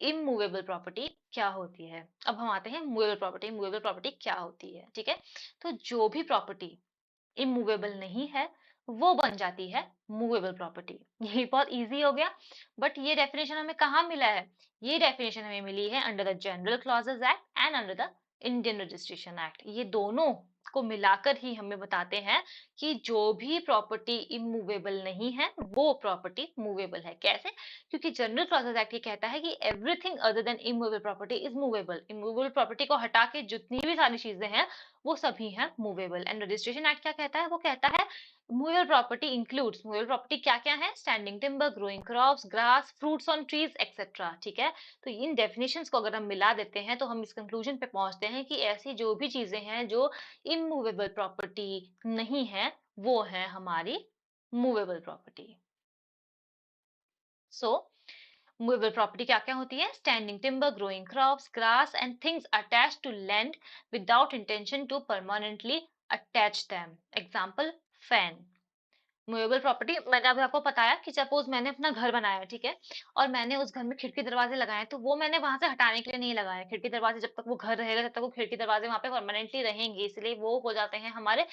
इमूवेबल प्रॉपर्टी क्या होती है। अब हम आते हैं मूवेबल प्रॉपर्टी। मूवेबल प्रॉपर्टी क्या होती है, ठीक है। तो जो भी प्रॉपर्टी इमूवेबल नहीं है वो बन जाती है मूवेबल प्रॉपर्टी। ये बहुत इजी हो गया। बट ये डेफिनेशन हमें कहाँ मिला है, ये डेफिनेशन हमें मिली है under the general clauses act and under the Indian registration act. ये दोनों को मिलाकर ही हमें बताते हैं कि जो भी प्रॉपर्टी इमूवेबल नहीं है वो प्रॉपर्टी मूवेबल है। कैसे, क्योंकि जनरल क्लॉजेस एक्ट ये कहता है कि everything other than immovable property is movable. Immovable property को हटा के जितनी भी सारी चीजें हैं वो सभी हैं मूवेबल। एंड रजिस्ट्रेशन एक्ट क्या कहता है, वो कहता है movable property includes, movable property क्या क्या है, standing timber, growing crops, grass, fruits on trees etcetera, ठीक है। तो इन डेफिनेशंस को अगर हम मिला देते हैं तो हम इस कंक्लूजन पे पहुंचते हैं कि ऐसी जो भी चीजें हैं जो इमूवेबल प्रॉपर्टी नहीं है वो है हमारी movable property. So movable property क्या क्या होती है, standing timber, growing crops, grass and things attached to land without intention to permanently attach them. Example, fan. Movable property मैंने अभी आपको बताया कि सपोज मैंने अपना घर बनाया, ठीक है, और मैंने उस घर में खिड़की दरवाजे लगाए, तो वो मैंने वहां से हटाने के लिए नहीं लगाया। खिड़की दरवाजे जब तक वो घर रहेगा तब तक वो खिड़की दरवाजे वहां पे परमानेंटली रहेंगे, इसलिए वो हो जाते हैं हमारे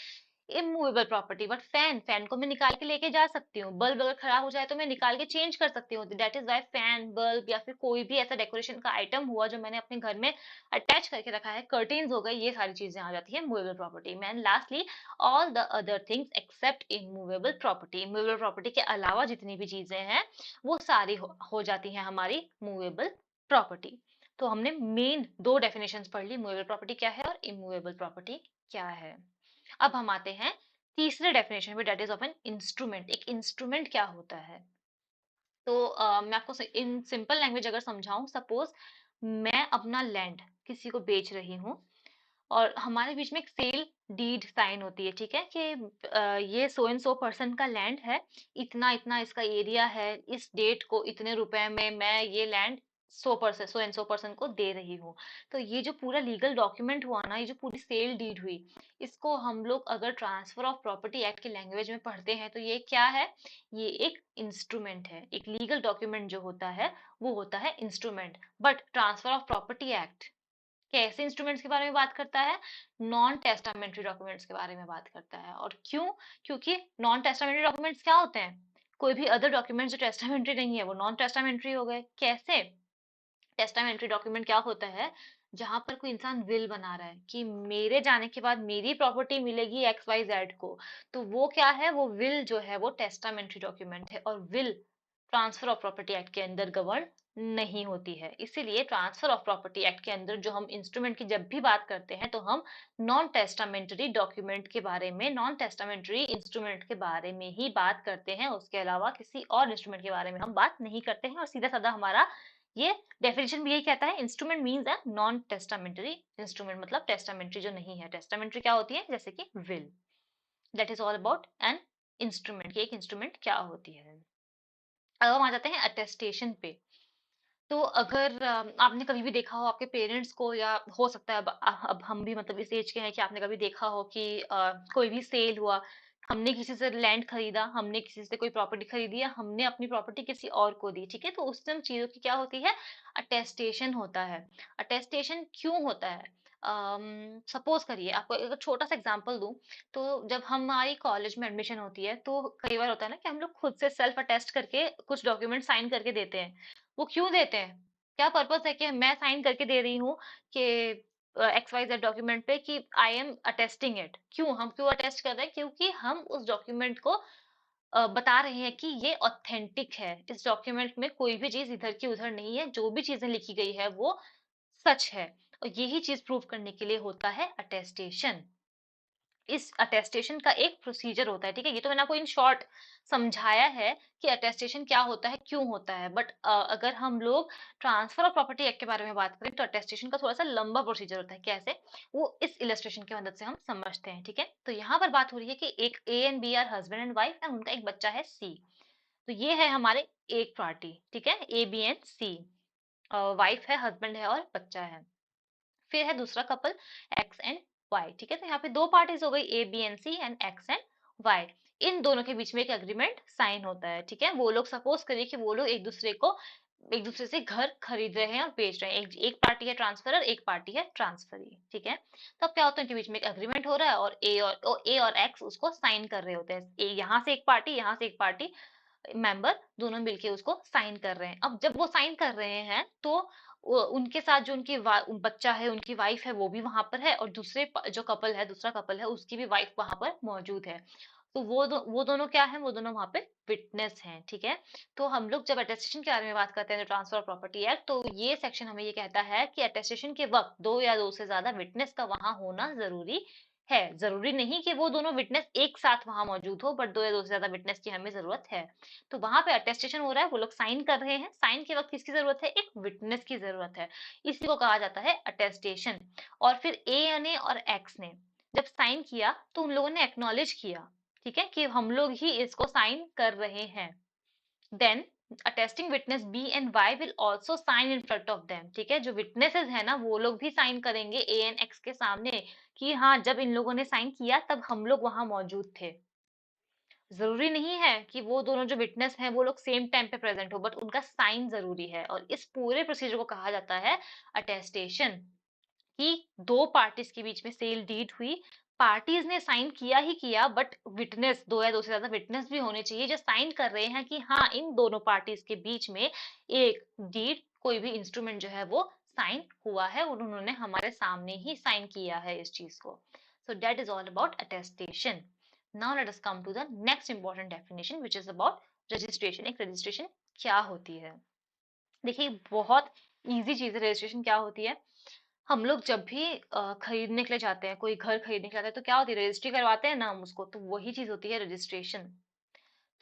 इमूवेबल प्रॉपर्टी। बट फैन को मैं निकाल के लेके जा सकती हूँ, बल्ब अगर खराब हो जाए तो मैं निकाल के चेंज कर सकती हूँ। That is why fan, bulb या फिर कोई भी ऐसा डेकोरेशन का आइटम हुआ जो मैंने अपने घर में अटैच करके रखा है, कर्टेन्स हो गए, ये सारी चीजें आ जाती है मूवेबल प्रॉपर्टी में। And lastly, all the other things except immovable property. Immovable property के अलावा जितनी भी चीजें हैं वो सारी हो जाती हैं हमारी मूवेबल प्रॉपर्टी। तो हमने मेन दो डेफिनेशंस पढ़ ली, मूवेबल प्रॉपर्टी क्या है और इमूवेबल प्रॉपर्टी क्या है। अब हम आते हैं तीसरे डेफिनेशन पे, that is of an instrument. एक इंस्ट्रूमेंट क्या होता है, तो मैं आपको इन सिंपल लैंग्वेज अगर समझाऊं, सपोज मैं अपना लैंड किसी को बेच रही हूँ और हमारे बीच में एक सेल डीड साइन होती है, ठीक है, कि ये सो एंड सो पर्सन का लैंड है, इतना इतना इसका एरिया है, इस डेट को इतने रुपए में मैं ये land so and so person को दे रही हूँ। तो ये जो पूरा लीगल डॉक्यूमेंट हुआ ना, ये जो पूरी सेल डीड हुई, इसको हम लोग अगर ट्रांसफर ऑफ प्रॉपर्टी एक्ट की लैंग्वेज में पढ़ते हैं तो ये क्या है, ये एक इंस्ट्रूमेंट है। एक लीगल डॉक्यूमेंट जो होता है वो होता है instrument. But transfer of property act कैसे इंस्ट्रूमेंट्स के बारे में बात करता है, नॉन टेस्टामेंट्री डॉक्यूमेंट्स के बारे में बात करता है। और क्यों, क्योंकि नॉन टेस्टामेंट्री डॉक्यूमेंट्स क्या होते हैं, कोई भी अदर डॉक्यूमेंट्स जो टेस्टामेंट्री नहीं है वो नॉन टेस्टामेंट्री हो गए। कैसे, टेस्टामेंट्री डॉक्यूमेंट क्या होता है, जहां पर कोई इंसान विल बना रहा है कि मेरे जाने के बाद मेरी प्रॉपर्टी मिलेगी एक्स वाई जेड को, तो वो क्या है, वो विल जो है वो टेस्टामेंट्री डॉक्यूमेंट है, और will transfer of property act के अंदर गवर्न नहीं होती है। इसीलिए ट्रांसफर ऑफ प्रॉपर्टी एक्ट के अंदर जो हम इंस्ट्रूमेंट की जब भी बात करते हैं, तो हम नॉन टेस्टामेंटरी डॉक्यूमेंट के बारे में, नॉन टेस्टामेंटरी इंस्ट्रूमेंट के बारे में ही बात करते हैं। उसके अलावा किसी और इंस्ट्रूमेंट के बारे में हम बात नहीं करते हैं। और सीधा साधा हमारा ये डेफिनेशन भी यही कहता है, instrument means a non testamentary instrument, मतलब टेस्टामेंटरी जो नहीं है। टेस्टामेंटरी क्या होती है, जैसे कि will. That is all about an instrument, कि एक इंस्ट्रूमेंट क्या होती है। अब हम आ जाते हैं अटेस्टेशन पे। तो अगर आपने कभी भी देखा हो आपके पेरेंट्स को, या हो सकता है अब हम भी मतलब इस एज के हैं कि आपने कभी देखा हो कि कोई भी सेल हुआ, हमने किसी से लैंड खरीदा, हमने किसी से कोई प्रॉपर्टी खरीदी, या हमने अपनी प्रॉपर्टी किसी और को दी, ठीक है, तो उस टाइम चीजों की क्या होती है, अटेस्टेशन होता है। अटेस्टेशन क्यों होता है, सपोज करिए आपको एक छोटा सा एग्जांपल दूं, तो जब हमारी कॉलेज में एडमिशन होती है, तो कई बार होता है ना कि हम लोग खुद से सेल्फ अटेस्ट करके कुछ डॉक्यूमेंट साइन करके देते हैं। वो क्यों देते हैं, क्या पर्पस है कि मैं साइन करके दे रही हूँ कि एक्स वाई जेड डॉक्यूमेंट पे कि आई एम अटेस्टिंग इट। क्यों हम क्यों अटेस्ट कर रहे हैं, क्योंकि हम उस डॉक्यूमेंट को बता रहे हैं कि ये ऑथेंटिक है, इस डॉक्यूमेंट में कोई भी चीज इधर की उधर नहीं है, जो भी चीजें लिखी गई है वो सच है। और यही चीज प्रूव करने के लिए होता है अटेस्टेशन। इस अटेस्टेशन का एक प्रोसीजर होता है, ठीक है, ये तो मैंने आपको इन शॉर्ट समझाया है कि अटेस्टेशन क्या होता है, क्यों होता है। बट अगर हम लोग ट्रांसफर ऑफ प्रॉपर्टी एक्ट के बारे में बात करें, तो अटेस्टेशन का थोड़ा सा लंबा प्रोसीजर होता है। कैसे, वो इस इलस्ट्रेशन की मदद से हम समझते हैं, ठीक है। तो यहाँ पर बात हो रही है कि एक A and B are husband and wife, and उनका एक बच्चा है सी। तो ये है हमारे एक पार्टी, ठीक है, A B and C, wife है, हस्बैंड है और बच्चा है। फिर है दूसरा कपल, एक्स एंड वाई, ठीक है। तो यहाँ पे दो पार्टीज हो गई, A B and C, and X and Y. इन दोनों के बीच में एक एग्रीमेंट साइन होता है, ठीक है। वो लोग सपोज करिए कि वो लोग एक दूसरे से घर खरीद रहे हैं और बेच रहे हैं। एक पार्टी है ट्रांसफरर, एक पार्टी है ट्रांसफरी, ठीक है। तब क्या होता है, उनके बीच में एक एग्रीमेंट हो रहा है, और ए और एक्स उसको साइन कर रहे होते हैं। यहाँ से एक पार्टी, यहाँ से एक पार्टी मेंबर, दोनों मिलके उसको साइन कर रहे हैं। अब जब वो साइन कर रहे हैं, तो उनके साथ जो बच्चा है, उनकी वाइफ है, वो भी वहां पर है, और जो कपल है, दूसरा कपल है, उसकी भी वाइफ वहां पर मौजूद है। तो वो दोनों क्या है, वो दोनों वहां पे विटनेस हैं, ठीक है। तो हम लोग जब अटेस्टेशन के बारे में बात करते हैं, ट्रांसफर ऑफ प्रॉपर्टी एक्ट, तो ये सेक्शन हमें ये कहता है कि अटेस्टेशन के वक्त दो या दो से ज्यादा विटनेस का वहां होना जरूरी है। जरूरी नहीं कि वो दोनों विटनेस एक साथ वहां मौजूद हो, बट दो या दो से ज्यादा विटनेस की हमें जरूरत है। तो वहां पे अटेस्टेशन हो रहा है, वो लोग साइन कर रहे हैं, साइन के वक्त किसकी जरूरत है, एक विटनेस की जरूरत है। इसी को कहा जाता है अटेस्टेशन। और फिर ए ने और एक्स ने जब साइन किया, तो उन लोगों ने एक्नॉलेज किया, ठीक है, कि हम लोग ही इसको साइन कर रहे हैं। Then attesting witness B and Y will also sign in front of them, ठीक है। जो विटनेसेस है ना, वो लोग भी साइन करेंगे ए एंड एक्स के सामने, कि हाँ, जब इन लोगों ने साइन किया तब हम लोग वहां मौजूद थे। जरूरी नहीं है कि वो दोनों जो विटनेस हैं वो लोग सेम टाइम पे प्रेजेंट हो, बट उनका साइन जरूरी है। और इस पूरे प्रोसीजर को कहा जाता है अटेस्टेशन। कि दो पार्टीज के बीच में सेल डीड हुई, पार्टीज ने साइन किया ही किया, बट विटनेस, दो या दो से ज्यादा विटनेस भी होने चाहिए जो साइन कर रहे हैं कि हाँ, इन दोनों पार्टीज के बीच में एक डीड, कोई भी इंस्ट्रूमेंट जो है वो साइन हुआ है, और उन्होंने हमारे सामने ही साइन किया है इस चीज को। So that is all about attestation. Now let us come to the next important definition, which is about registration. एक रजिस्ट्रेशन क्या होती है, देखिए बहुत इजी चीज है रजिस्ट्रेशन क्या होती है। हम लोग जब भी खरीदने के लिए जाते हैं, कोई घर खरीदने के लिए जाते हैं, तो क्या होती है, रजिस्ट्री करवाते हैं ना हम उसको, तो वही चीज होती है रजिस्ट्रेशन।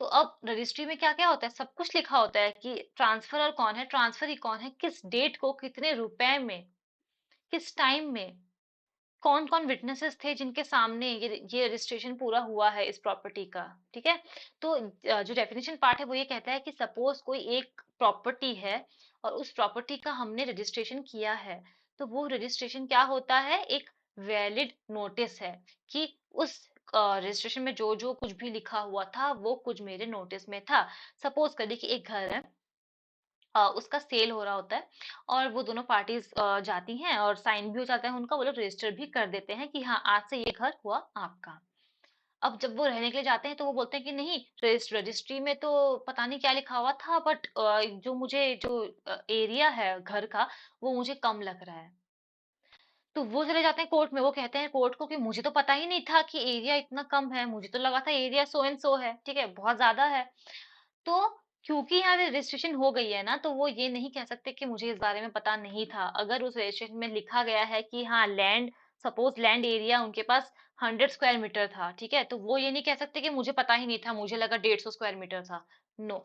तो अब रजिस्ट्री में क्या क्या होता है, सब कुछ लिखा होता है कि ट्रांसफरर कौन है, ट्रांसफरी कौन है, किस डेट को, कितने रुपए में, किस टाइम में, कौन कौन विटनेसेस थे जिनके सामने ये रजिस्ट्रेशन पूरा हुआ है इस प्रॉपर्टी का, ठीक है। तो जो डेफिनेशन पार्ट है वो ये कहता है कि सपोज कोई एक प्रॉपर्टी है, और उस प्रॉपर्टी का हमने रजिस्ट्रेशन किया है, तो वो रजिस्ट्रेशन क्या होता है, एक वैलिड नोटिस है, कि उस रजिस्ट्रेशन में जो जो कुछ भी लिखा हुआ था वो कुछ मेरे नोटिस में था। सपोज करिए कि एक घर है, उसका सेल हो रहा होता है, और वो दोनों पार्टीज जाती हैं और साइन भी हो जाता है उनका, वो लोग रजिस्टर भी कर देते हैं कि हाँ, आज से ये घर हुआ आपका। अब जब वो रहने के लिए जाते हैं, तो वो बोलते हैं कि नहीं, रजिस्ट्री में तो पता नहीं क्या लिखा हुआ था, बट जो एरिया है घर का, वो मुझे कम लग रहा है। तो वो चले जाते हैं कोर्ट में, वो कहते हैं कोर्ट को कि मुझे तो पता ही नहीं था कि एरिया इतना कम है, मुझे तो लगा था एरिया सो एंड सो है, ठीक है, बहुत ज्यादा है। तो क्योंकि यहाँ पे रजिस्ट्रेशन हो गई है ना, तो वो ये नहीं कह सकते कि मुझे इस बारे में पता नहीं था। अगर उस रजिस्ट्रेशन में लिखा गया है कि हाँ लैंड, सपोज लैंड एरिया उनके पास 100 स्क्वायर मीटर था, ठीक है, तो वो ये नहीं कह सकते कि मुझे पता ही नहीं था, मुझे लगा 150 स्क्वायर मीटर था। नो,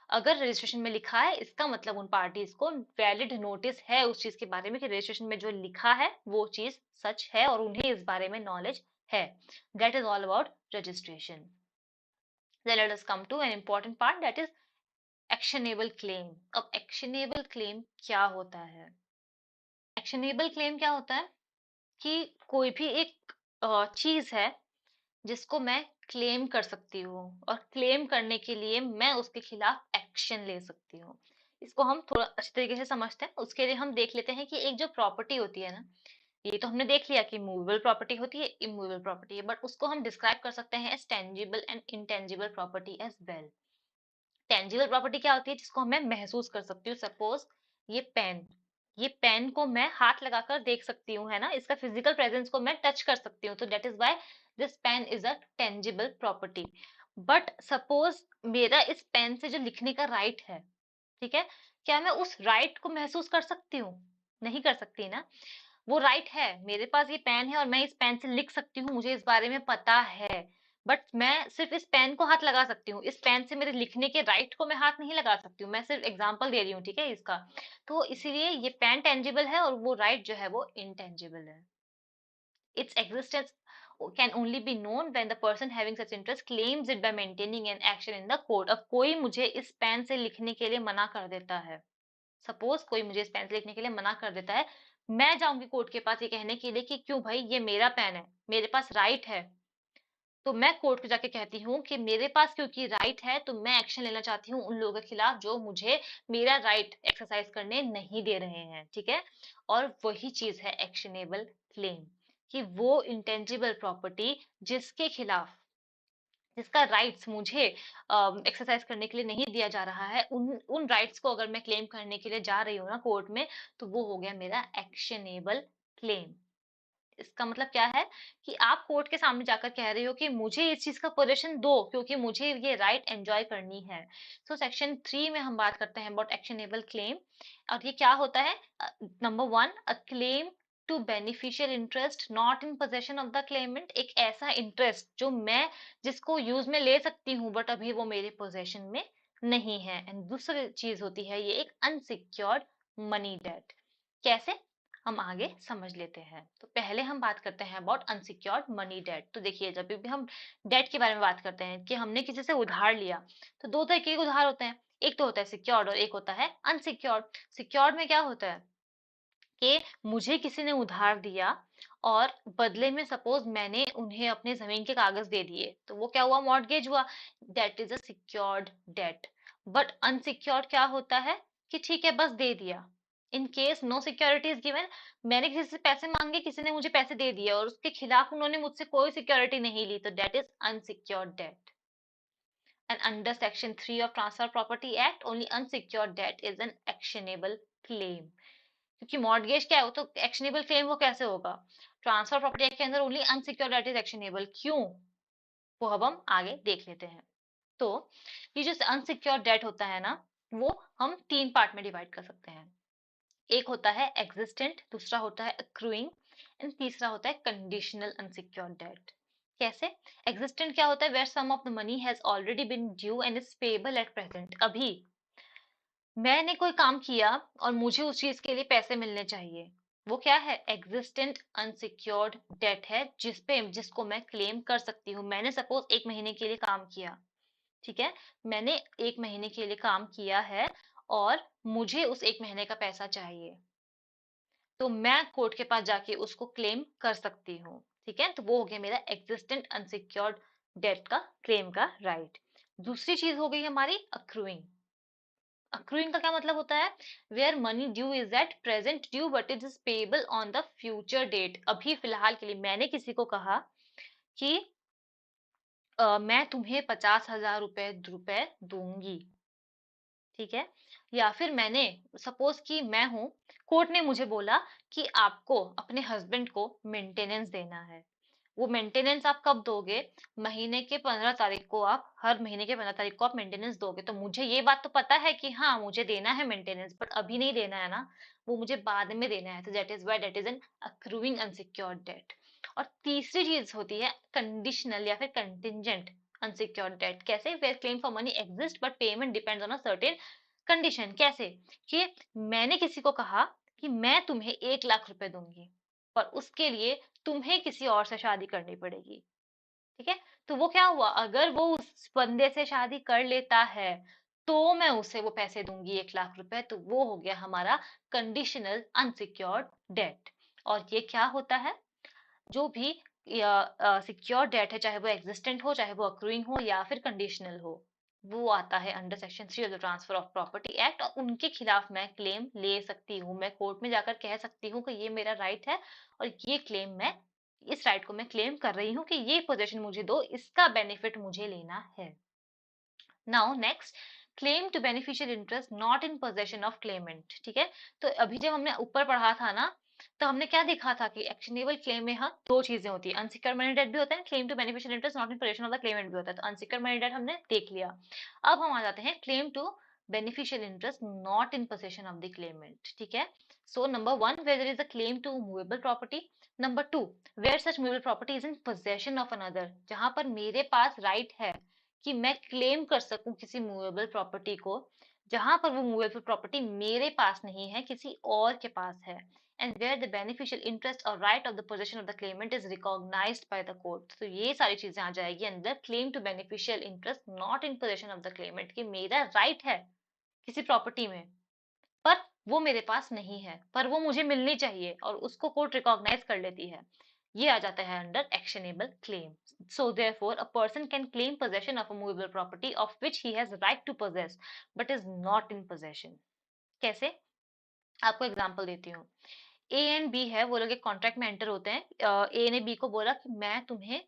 अगर रजिस्ट्रेशन में लिखा है इसका मतलब उन पार्टीज को वैलिड नोटिस है उस चीज के बारे में कि रजिस्ट्रेशन में जो लिखा है वो चीज सच है और उन्हें इस बारे में नॉलेज है। That is all about registration. Then let us come to an important part, that is actionable claim. अब actionable claim क्या होता है? Actionable claim क्या होता है कि कोई भी एक चीज है जिसको मैं क्लेम कर सकती हूँ और क्लेम करने के लिए मैं उसके खिलाफ एक्शन ले सकती हूँ। इसको हम थोड़ा अच्छे तरीके से समझते हैं। उसके लिए हम देख लेते हैं कि एक जो प्रॉपर्टी होती है ना, ये तो हमने देख लिया कि मूवेबल प्रॉपर्टी होती है, इमूवेबल प्रॉपर्टी है, बट उसको हम डिस्क्राइब कर सकते हैं as tangible and intangible property as well. Tangible property क्या होती है? जिसको मैं महसूस कर सकती हूँ। सपोज ये पेन, ये पेन को मैं हाथ लगाकर देख सकती हूँ, है ना, इसका फिजिकल प्रेजेंस को मैं टच कर सकती हूँ, तो that is why this pen is a tangible property. But suppose मेरा इस पेन से जो लिखने का राइट है, ठीक है, क्या मैं उस राइट को महसूस कर सकती हूँ? नहीं कर सकती ना। वो राइट है, मेरे पास ये पेन है और मैं इस पेन से लिख सकती हूँ, मुझे इस बारे में पता है, बट मैं सिर्फ इस पेन को हाथ लगा सकती हूँ, इस पेन से मेरे लिखने के राइट को मैं हाथ नहीं लगा सकती हूँ। मैं सिर्फ एग्जांपल दे रही हूँ, ठीक है, इसका। तो इसीलिए ये पेन टेंजिबल है और वो राइट जो है वो इंटेंजिबल है। Its existence can only be known when the person having such interest claims it by maintaining an action in the court। अब कोई मुझे इस पेन से लिखने के लिए मना कर देता है, सपोज कोई मुझे इस पेन से लिखने के लिए मना कर देता है, मैं जाऊंगी कोर्ट के पास ये कहने के लिए कि क्यों भाई, ये मेरा पेन है, मेरे पास राइट है। तो मैं कोर्ट को जाके कहती हूँ कि मेरे पास क्योंकि राइट है तो मैं एक्शन लेना चाहती हूँ उन लोगों के खिलाफ जो मुझे मेरा राइट एक्सरसाइज करने नहीं दे रहे हैं, ठीक है। और वही चीज है एक्शनेबल क्लेम, कि वो इंटेंजिबल प्रॉपर्टी जिसके खिलाफ, जिसका राइट्स मुझे एक्सरसाइज करने के लिए नहीं दिया जा रहा है, उन उन राइट्स को अगर मैं क्लेम करने के लिए जा रही हूँ ना कोर्ट में, तो वो हो गया मेरा एक्शनेबल क्लेम। इसका मतलब क्या है कि आप कोर्ट के सामने जाकर कह रहे हो कि मुझे इस चीज का पोजीशन दो क्योंकि मुझे ये राइट एंजॉय करनी है। सो सेक्शन 3 में हम बात करते हैं अबाउट एक्शनेबल क्लेम। और ये क्या होता है? Number 1, a claim to beneficial interest not in possession of the claimant. एक ऐसा इंटरेस्ट जो मैं, जिसको यूज में ले सकती हूँ बट अभी वो मेरे पोजेशन में नहीं है। एंड दूसरी चीज होती है ये एक अनसिक्योर्ड मनी डेट। कैसे? हम आगे समझ लेते हैं। तो पहले हम बात करते हैं अबाउट अनसिक्योर्ड मनी डेट। तो देखिए, जब भी हम डेट के बारे में बात करते हैं कि हमने किसी से उधार लिया, तो दो तरह के उधार होते हैं। एक तो होता है सिक्योर्ड और एक होता है अनसिक्योर्ड। सिक्योर्ड में क्या होता है कि मुझे किसी ने उधार दिया और बदले में सपोज मैंने उन्हें अपने जमीन के कागज दे दिए, तो वो क्या हुआ? मॉर्टगेज हुआ। That is a secured debt. But unsecured क्या होता है कि ठीक है बस दे दिया, in case no security is given. मैंने किसी से पैसे मांगे, किसी ने मुझे पैसे दे दिए और उसके खिलाफ उन्होंने मुझसे कोई सिक्योरिटी नहीं ली, तो that is unsecured debt. And under Section 3 of Transfer Property Act, only unsecured debt is an actionable claim। क्योंकि मॉर्टगेज क्या है, वो तो एक्शनेबल क्लेम वो कैसे होगा? ट्रांसफर प्रॉपर्टी एक्ट के अंदर only unsecured debt is actionable. क्यों? वो अब हम आगे देख लेते हैं। तो ये जो अनसिक्योर्ड डेट होता है ना, वो हम 3 पार्ट में डिवाइड कर सकते हैं। एक होता है एग्जिस्टेंट, दूसरा होता है अक्रूइंग एंड तीसरा होता है कंडीशनल अनसिक्योर्ड डेट। कैसे? एग्जिस्टेंट क्या होता है? Where some of the money has already been due and is payable at present. अभी मैंने कोई काम किया और मुझे उस चीज के लिए पैसे मिलने चाहिए, वो क्या है? एग्जिस्टेंट अनसिक्योर्ड डेट है जिसको मैं क्लेम कर सकती हूँ। मैंने सपोज 1 महीने के लिए काम किया, ठीक है, मैंने 1 महीने के लिए काम किया है और मुझे उस 1 महीने का पैसा चाहिए, तो मैं कोर्ट के पास जाके उसको क्लेम कर सकती हूँ, ठीक है। तो वो हो गया मेरा एग्जिस्टेंट अनसिक्योर्ड डेट का क्लेम का राइट। दूसरी चीज हो गई हमारी अक्रूइंग। अक्रूइंग का क्या मतलब होता है? Where money due is at present due but it is payable on the future date. अभी फिलहाल के लिए मैंने किसी को कहा कि मैं तुम्हें 50,000 रुपए रुपए दूंगी, ठीक है? या फिर मैंने सपोज कि मैं हूँ, कोर्ट ने मुझे बोला कि आपको अपने हस्बैंड को मेंटेनेंस देना है। वो मेंटेनेंस आप कब दोगे? महीने के 15 तारीख को, आप हर महीने के 15 तारीख को आप मेंटेनेंस दोगे। तो मुझे ये बात तो पता है कि हाँ, मुझे देना है मेंटेनेंस, बट अभी नहीं देना है ना, वो मुझे बाद में देना है। तो that is why that is an accruing unsecured debt. और तीसरी चीज होती है कंडीशनल या फिर कंटिजेंट अनसिक्योर्ड डेट। कैसे? Where claim for money exist but payment depends on a certain condition. कैसे? कि मैंने किसी को कहा कि मैं तुम्हें 1 लाख रुपए दूंगी, पर उसके लिए तुम्हें किसी और से शादी करनी पड़ेगी। ठीक है? तो वो क्या हुआ, अगर वो उस बंदे से शादी कर लेता है तो मैं उसे वो पैसे दूंगी 1 लाख रुपए। तो वो हो गया हमारा कंडीशनल अनसिक्योर्ड डेट। और ये क्या होता है? जो भी सिक्योर डेट है, चाहे वो एग्जिस्टेंट हो, चाहे वो अक्रूइंग हो या फिर कंडीशनल हो, वो आता है under section 3 of the transfer of property act. और उनके खिलाफ मैं क्लेम ले सकती हूँ, मैं कोर्ट में जाकर कह सकती हूँ कि ये मेरा राइट है और ये क्लेम मैं, इस राइट को मैं क्लेम कर रही हूँ कि ये पोजीशन मुझे दो, इसका बेनिफिट मुझे लेना है। Now next, claim to beneficial interest not in possession of claimant. ठीक है? तो अभी जब हमने ऊपर पढ़ा था ना, तो हमने क्या देखा था कि एक्शनेबल क्लेम में हाँ दो चीजें होती है, अनसिक्योर्ड मनी डेट भी होता है, claim to beneficial interest not in possession of the claimant भी होता है। तो अनसिक्योर्ड मनी डेट हमने देख लिया। अब हम आ जाते हैं claim to beneficial interest not in possession of the claimant. ठीक है? So number one, where there is a claim to movable property. Number two, where such movable property is in possession of another, जहां पर मेरे पास right है कि मैं claim कर सकूं किसी मूवेबल प्रॉपर्टी को, जहां पर वो मूवेबल प्रॉपर्टी मेरे पास नहीं है, किसी और के पास है। And where the beneficial interest और right of the position of the claimant is recognized by the court. तो ये सारी चीजें आ जाएगी अंदर claim to beneficial interest not in position of the claimant, कि मेरा राइट है किसी प्रॉपर्टी में, पर वो मेरे पास नहीं है, पर वो मुझे मिलनी चाहिए और उसको कोर्ट रिकॉग्नाइज कर लेती है। ये आ जाता है under actionable claim. So therefore a person can claim possession of a movable property of which he has right to possess but is not in possession. कैसे? आपको एग्जांपल देती हूँ। ए एंड बी है, वो लोग एक कॉन्ट्रैक्ट में एंटर होते हैं। ए ने बी को बोला कि मैं तुम्हें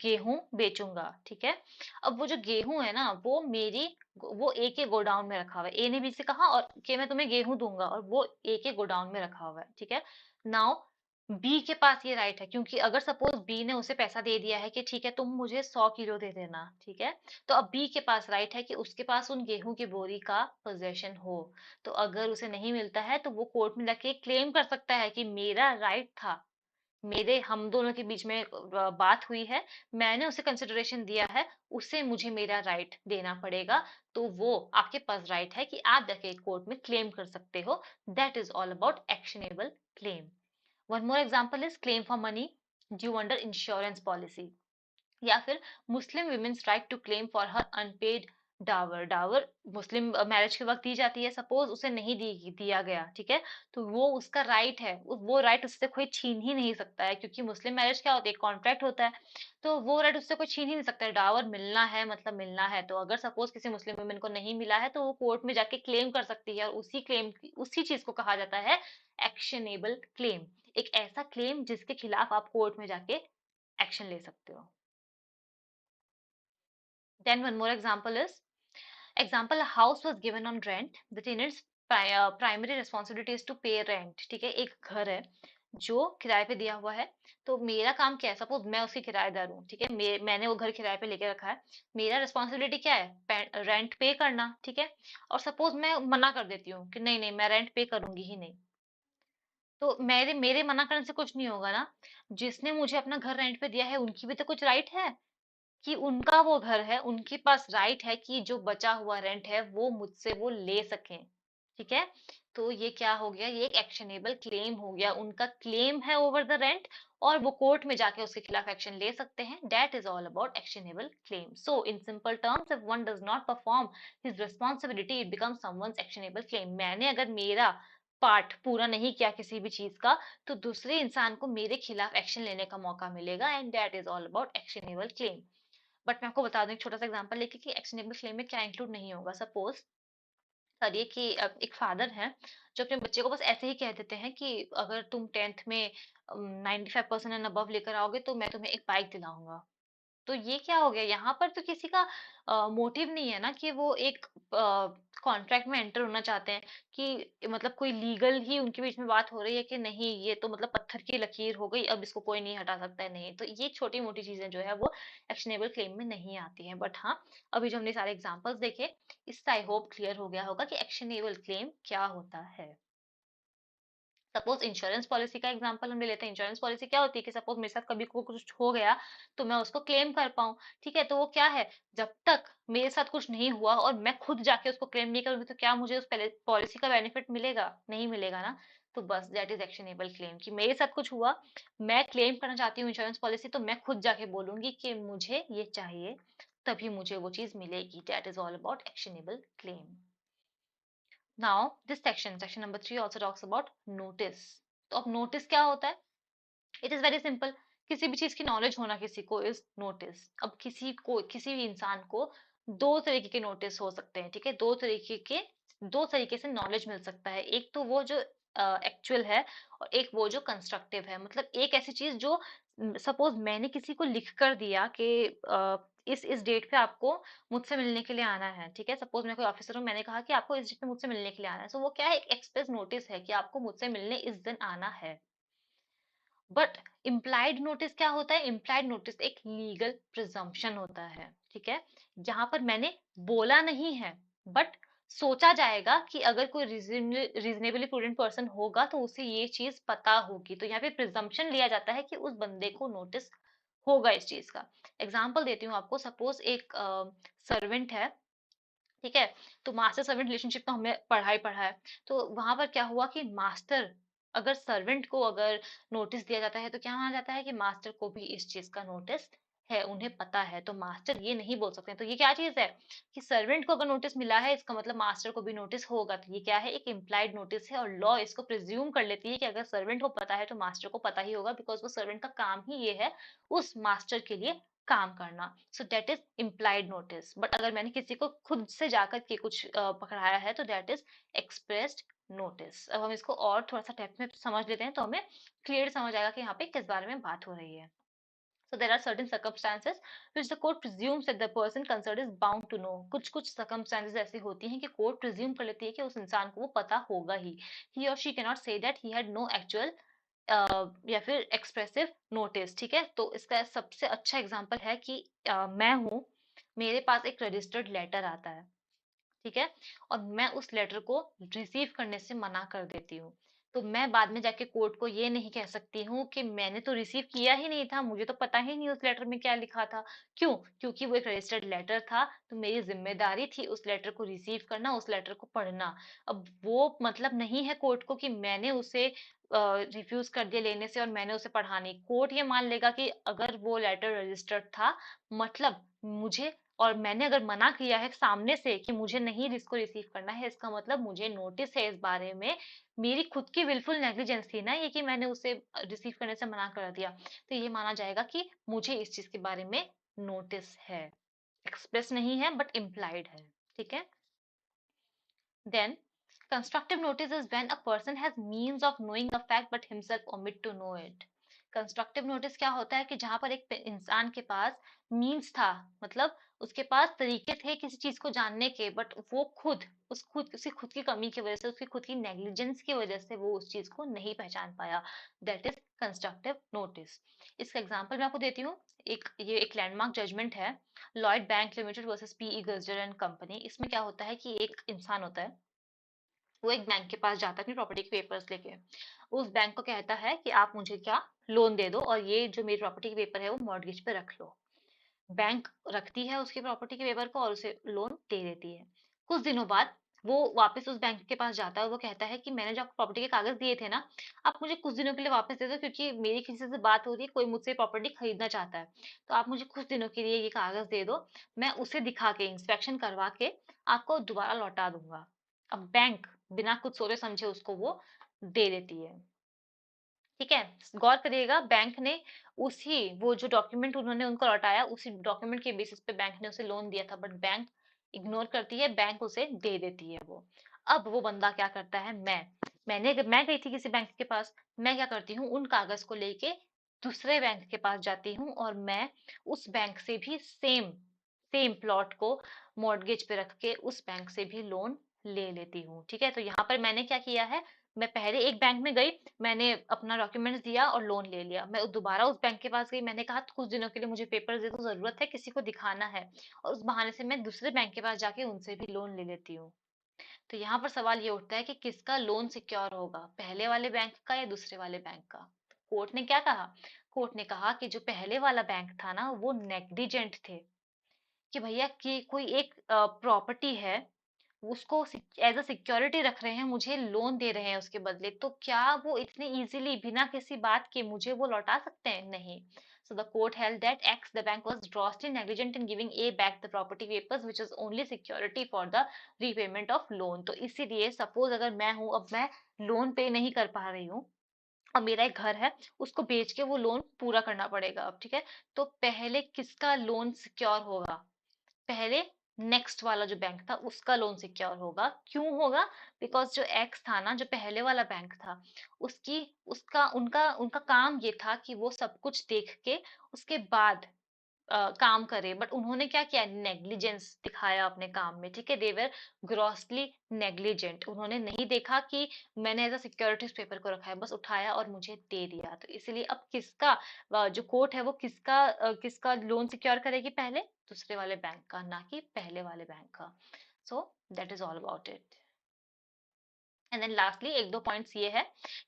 गेहूं बेचूंगा। ठीक है? अब वो जो गेहूं है ना, वो मेरी, वो ए के गोडाउन में रखा हुआ है। ए ने बी से कहा और कि मैं तुम्हें गेहूं दूंगा, और वो ए के गोडाउन में रखा हुआ है। ठीक है? नाउ बी के पास ये राइट है, क्योंकि अगर सपोज बी ने उसे पैसा दे दिया है कि ठीक है तुम मुझे 100 किलो दे देना। ठीक है? तो अब बी के पास राइट है कि उसके पास उन गेहूं की बोरी का पोजेशन हो। तो अगर उसे नहीं मिलता है तो वो कोर्ट में जाके क्लेम कर सकता है कि मेरा राइट था, मेरे, हम दोनों के बीच में बात हुई है, मैंने उसे कंसिडरेशन दिया है, उसे मुझे मेरा राइट देना पड़ेगा। तो वो आपके पास राइट है कि आप जाके कोर्ट में क्लेम कर सकते हो। That is all about actionable claim. One more example is claim for money due under insurance policy, या फिर Muslim women's right to claim for her unpaid dower. Dower Muslim marriage के वक्त दी जाती है, सपोज उसे नहीं दिया गया। ठीक है? तो वो उसका राइट है, वो राइट उससे कोई छीन ही नहीं सकता है, क्योंकि मुस्लिम मैरिज क्या होती है, कॉन्ट्रैक्ट होता है। तो वो राइट उससे कोई छीन ही नहीं सकता है। डावर मिलना है मतलब मिलना है। तो अगर सपोज किसी मुस्लिम वुमेन को नहीं मिला है तो वो कोर्ट में जाके क्लेम कर सकती है, और उसी क्लेम, उसी चीज को कहा जाता है एक्शनेबल क्लेम। एक ऐसा क्लेम जिसके खिलाफ आप कोर्ट में जाके एक्शन ले सकते हो। Then one more example is, example, a house was given on rent. The tenant's primary responsibility is to pay rent. ठीक है? एक घर है जो किराए पे दिया हुआ है। तो मेरा काम क्या है, सपोज मैं उसकी किराएदार हूँ। ठीक है? मैंने वो घर किराए पे लेके रखा है। मेरा रिस्पॉन्सिबिलिटी क्या है? रेंट पे करना। ठीक है? और सपोज मैं मना कर देती हूँ कि नहीं नहीं मैं रेंट पे करूंगी ही नहीं, तो मेरे मेरे मना करने से कुछ नहीं होगा ना। जिसने मुझे अपना घर रेंट पे दिया है उनकी भी तो कुछ राइट है कि उनका वो घर है, उनके पास राइट है कि जो बचा हुआ रेंट है वो मुझसे वो ले सकें। ठीक है? तो ये क्या हो गया, ये एक एक्शनेबल क्लेम हो गया। उनका क्लेम है ओवर द रेंट, और वो कोर्ट में जाके उसके खिलाफ एक्शन ले सकते हैं। That is all about actionable claim. So in simple terms, if one does not perform his responsibility it becomes someone's actionable claim. मैंने अगर मेरा पार्ट पूरा नहीं किया किसी भी चीज का, तो दूसरे इंसान को मेरे खिलाफ एक्शन लेने का मौका मिलेगा। And that is all about actionable claim. But मैं आपको बता दूं एक छोटा सा एग्जांपल लेके कि एक्शनेबल क्लेम में क्या इंक्लूड नहीं होगा। सपोज करिए कि एक फादर है जो अपने बच्चे को बस ऐसे ही कह देते हैं कि अगर तुम 10th में 95% एंड अबव लेकर आओगे तो मैं तुम्हें एक बाइक दिलाऊंगा। तो ये क्या हो गया, यहाँ पर तो किसी का मोटिव नहीं है ना कि वो एक कॉन्ट्रैक्ट में एंटर होना चाहते हैं, कि मतलब कोई लीगल ही उनके बीच में बात हो रही है कि नहीं, ये तो मतलब पत्थर की लकीर हो गई, अब इसको कोई नहीं हटा सकता है। नहीं, तो ये छोटी मोटी चीजें जो है वो एक्शनेबल क्लेम में नहीं आती हैं। बट हाँ, अभी जो हमने सारे एग्जांपल्स देखे, इससे आई होप क्लियर हो गया होगा कि एक्शनेबल क्लेम क्या होता है। सपोज इंश्योरेंस पॉलिसी का एग्जांपल हम ले लेते हैं। इंश्योरेंस पॉलिसी क्या होती है कि सपोज मेरे साथ कभी को कुछ हो गया तो मैं उसको क्लेम कर पाऊं। ठीक है, तो वो क्या है, जब तक मेरे साथ कुछ नहीं हुआ और मैं खुद जाके उसको क्लेम नहीं करूंगी तो क्या मुझे उस पॉलिसी का बेनिफिट मिलेगा? नहीं मिलेगा ना। तो बस दैट इज एक्शनेबल क्लेम, कि मेरे साथ कुछ हुआ, मैं क्लेम करना चाहती हूँ इंश्योरेंस पॉलिसी, तो मैं खुद जाके बोलूंगी कि मुझे ये चाहिए, तभी मुझे वो चीज मिलेगी। That is all about actionable claim. Now, this section, section number 3 also talks about notice. तो अब notice क्या होता है? It is very simple. किसी भी चीज की नॉलेज होना किसी को इज नोटिस। अब किसी भी इंसान को दो तरीके के नोटिस हो सकते हैं। ठीक है, दो तरीके से नॉलेज मिल सकता है। एक तो वो जो एक्चुअल है, और एक वो जो कंस्ट्रक्टिव है। मतलब एक ऐसी चीज जो, सपोज मैंने किसी को लिख कर दिया कि इस डेट पे आपको मुझसे मिलने के लिए आना है। ठीक है, सपोज मैं कोई ऑफिसर हूँ, मैंने कहा कि आपको इस डेट पे मुझसे मिलने के लिए आना है, तो वो क्या है, एक एक्सप्रेस नोटिस है कि आपको मुझसे मिलने इस दिन आना है। बट इम्प्लाइड नोटिस क्या होता है? इम्प्लाइड नोटिस एक लीगल प्रिजम्पशन होता है। ठीक है, जहां पर मैंने बोला नहीं है, बट सोचा जाएगा कि अगर कोई रीजनेबली प्रूडेंट पर्सन होगा तो उसे ये चीज पता होगी। तो यहाँ पे प्रिजम्पशन लिया जाता है कि उस बंदे को नोटिस होगा इस चीज का। एग्जाम्पल देती हूँ आपको। सपोज एक सर्वेंट है। ठीक है, तो मास्टर सर्वेंट रिलेशनशिप तो हमने पढ़ा है। तो वहां पर क्या हुआ कि मास्टर, अगर सर्वेंट को अगर नोटिस दिया जाता है तो क्या माना जाता है कि मास्टर को भी इस चीज का नोटिस है, उन्हें पता है। तो मास्टर ये नहीं बोल सकते। तो ये क्या चीज है कि सर्वेंट को अगर नोटिस मिला है, इसका मतलब मास्टर को भी नोटिस होगा। तो ये क्या है, एक इम्प्लाइड नोटिस है। और लॉ इसको प्रिज्यूम कर लेती है कि अगर सर्वेंट को पता है तो मास्टर को पता ही होगा, बिकॉज वो सर्वेंट का काम ही ये है उस मास्टर के लिए काम करना। सो that is implied notice. But अगर मैंने किसी को खुद से जाकर के कुछ पकड़ाया है तो दैट इज एक्सप्रेस्ड नोटिस। अब हम इसको और थोड़ा सा डेप्थ में समझ लेते हैं तो हमें क्लियर समझ आएगा कि यहाँ पे किस बारे में बात हो रही है। So there are certain circumstances which the court presumes that the person concerned is bound to know. कुछ circumstances ऐसी होती हैं कि कोर्ट प्रिज्यूम कर लेती है कि उस इंसान को वो पता होगा ही। He or she cannot say that he had no actual या फिर एक्सप्रेसिव नोटिस। ठीक है, तो इसका सबसे अच्छा एग्जांपल है कि मैं हूँ, मेरे पास एक रजिस्टर्ड लेटर आता है। ठीक है, और मैं उस लेटर को रिसीव करने से मना कर देती हूँ। तो मैं बाद में जाके कोर्ट को ये नहीं कह सकती हूँ कि मैंने तो रिसीव किया ही नहीं था, मुझे तो पता ही नहीं उस लेटर में क्या लिखा था। क्यों? क्योंकि वो एक रजिस्टर्ड लेटर था, तो मेरी जिम्मेदारी थी उस लेटर को रिसीव करना, उस लेटर को पढ़ना। अब वो मतलब नहीं है कोर्ट को कि मैंने उसे रिफ्यूज कर दिया लेने से और मैंने उसे पढ़ा नहीं। कोर्ट ये मान लेगा कि अगर वो लेटर रजिस्टर्ड था, मतलब मुझे, और मैंने अगर मना किया है सामने से कि मुझे नहीं इसको रिसीव करना है, इसका मतलब मुझे नोटिस है इस बारे में। मेरी खुद की विलफुल नेग्लिजेंस थी ना ये, कि मैंने उसे रिसीव करने से मना कर दिया। तो ये माना जाएगा कि मुझे इस चीज के बारे में नोटिस है। एक्सप्रेस नहीं है बट इम्प्लाइड है। ठीक है, then constructive notice is when a person has means of knowing a fact but himself omit to know it. Constructive notice क्या होता है कि जहां पर एक इंसान के पास मीन्स था, मतलब उसके पास तरीके थे किसी चीज को जानने के, बट वो उसकी खुद की कमी की वजह से, उसकी खुद की नेग्लिजेंस की वजह से वो उस चीज को नहीं पहचान पाया। That is constructive notice. इसका एग्जांपल मैं आपको देती हूँ। ये एक लैंडमार्क जजमेंट है, Lloyd Bank Limited versus PE Gajar and company. इसमें क्या होता है कि एक इंसान होता है, वो एक बैंक के पास जाता है अपनी प्रॉपर्टी के पेपर्स लेके। उस बैंक को कहता है कि आप मुझे क्या लोन दे दो, और ये जो मेरी प्रॉपर्टी के पेपर है वो मॉर्गेज पे रख लो। बैंक रखती है उसकी प्रॉपर्टी के पेपर को और उसे लोन दे देती है। कुछ दिनों बाद वो वापस उस बैंक के पास जाता है, वो कहता है कि मैंने जो आपको प्रॉपर्टी के कागज दिए थे ना, आप मुझे कुछ दिनों के लिए वापस दे दो, क्योंकि मेरी किसी से बात हो रही है, कोई मुझसे प्रॉपर्टी खरीदना चाहता है। तो आप मुझे कुछ दिनों के लिए ये कागज दे दो, मैं उसे दिखा के, इंस्पेक्शन करवा के आपको दोबारा लौटा दूंगा। अब बैंक बिना कुछ सोचे समझे उसको वो दे देती है। ठीक है, गौर करिएगा, बैंक ने उसी, वो जो डॉक्यूमेंट उन्होंने उनको लौटाया, उसी डॉक्यूमेंट के बेसिस पे बैंक ने उसे लोन दिया था, बट बैंक इग्नोर करती है, बैंक उसे दे देती है वो। अब वो बंदा क्या करता है, मैं गई थी किसी बैंक के पास, मैं क्या करती हूँ, उन कागज को लेके दूसरे बैंक के पास जाती हूँ और मैं उस बैंक से भी सेम सेम प्लॉट को मॉर्गेज पे रख के उस बैंक से भी लोन ले लेती हूँ। ठीक है, तो यहाँ पर मैंने क्या किया है, मैं पहले एक बैंक में गई, मैंने अपना डॉक्यूमेंट्स दिया और लोन ले लिया। मैं दोबारा उस बैंक के पास गई, मैंने कहा कुछ दिनों के लिए मुझे पेपर दे दो, जरूरत है, किसी को दिखाना है, और उस बहाने से मैं दूसरे बैंक के पास जाके उनसे भी लोन ले लेती हूँ। तो यहाँ पर सवाल ये उठता है कि किसका लोन सिक्योर होगा, पहले वाले बैंक का या दूसरे वाले बैंक का। कोर्ट ने क्या कहा, कोर्ट ने कहा कि जो पहले वाला बैंक था ना वो नेग्लिजेंट थे, कि भैया कि कोई एक प्रॉपर्टी है, उसको एज अ सिक्योरिटी रख रहे हैं, मुझे लोन दे रहे हैं उसके बदले, तो क्या वो इतने इजीली बिना किसी बात के मुझे वो लौटा सकते हैं? नहीं। So the court held that X the bank was grossly negligent in giving A back the property papers which is only security for the repayment of loan। तो इसीलिए सपोज अगर मैं हूं, अब मैं लोन पे नहीं कर पा रही हूँ और मेरा एक घर है, उसको बेच के वो लोन पूरा करना पड़ेगा अब। ठीक है, तो पहले किसका लोन सिक्योर होगा? पहले नेक्स्ट वाला जो बैंक था उसका लोन सिक्योर होगा। क्यों होगा? बिकॉज जो एक्स था ना, जो पहले वाला बैंक था, उसकी उसका उनका उनका काम ये था कि वो सब कुछ देख के उसके बाद काम करे, बट उन्होंने क्या किया, नेग्लिजेंस दिखाया अपने काम में। ठीक है, देवर ग्रॉसली नेग्लिजेंट, उन्होंने नहीं देखा कि मैंने एज अ सिक्योरिटी उस पेपर को रखा है, बस उठाया और मुझे दे दिया। तो इसीलिए अब किसका जो कोर्ट है वो किसका लोन सिक्योर करेगी? पहले दूसरे वाले बैंक का, ना कि पहले वाले बैंक का। So that is all about it. And then lastly एक दो पॉइंट्स ये है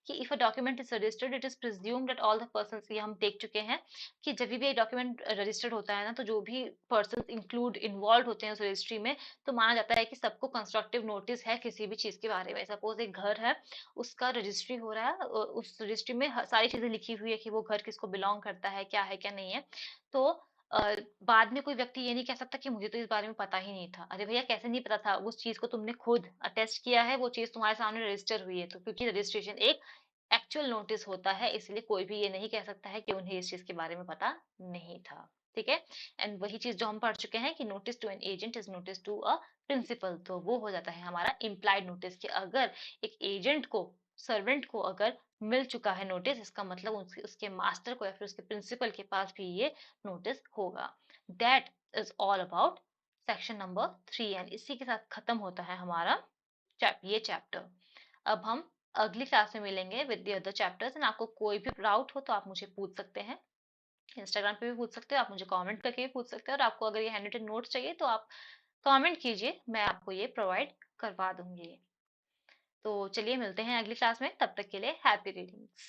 कि if a document is registered it is presumed that all the persons, ये हम देख चुके हैं कि जब भी एक डॉक्यूमेंट रजिस्टर्ड होता है ना, तो जो भी पर्सन इंक्लूड इन्वॉल्व होते हैं उस रजिस्ट्री में, तो माना जाता है कि सबको कंस्ट्रक्टिव नोटिस है किसी भी चीज के बारे में। सपोज एक घर है, उसका रजिस्ट्री हो रहा है, उस रजिस्ट्री में सारी चीजें लिखी हुई है कि वो घर किसको बिलोंग करता है क्या नहीं है। तो बाद में कोई व्यक्ति ये नहीं कह सकता कि मुझे तो इस बारे में पता ही नहीं था। अरे भैया, कैसे नहीं पता था? उस चीज को तुमने खुद अटेस्ट किया है, वो चीज तुम्हारे सामने रजिस्टर हुई है, तो क्योंकि रजिस्ट्रेशन एक एक्चुअल नोटिस होता है, इसलिए कोई भी ये नहीं कह सकता है कि उन्हें इस चीज के बारे में पता नहीं था। ठीक है, एंड वही चीज जो हम पढ़ चुके हैं कि notice to an agent is notice to a principal, तो वो हो जाता है हमारा इम्प्लाइड नोटिस, कि अगर एक एजेंट को, सर्वेंट को अगर मिल चुका है नोटिस, इसका मतलब उसके मास्टर को या फिर उसके प्रिंसिपल के पास भी ये नोटिस होगा। That is all about section number 3, and इसी के साथ खत्म होता है हमारा ये चैप्टर। अब हम अगली क्लास में मिलेंगे with the other chapters, and आपको कोई भी डाउट हो तो आप मुझे पूछ सकते हैं, इंस्टाग्राम पे भी पूछ सकते हो, आप मुझे कमेंट करके भी पूछ सकते हो, और आपको अगर ये हैंड रिटन नोट्स चाहिए तो आप कमेंट कीजिए, मैं आपको ये प्रोवाइड करवा दूंगी। तो चलिए मिलते हैं अगली क्लास में, तब तक के लिए हैप्पी रीडिंग्स।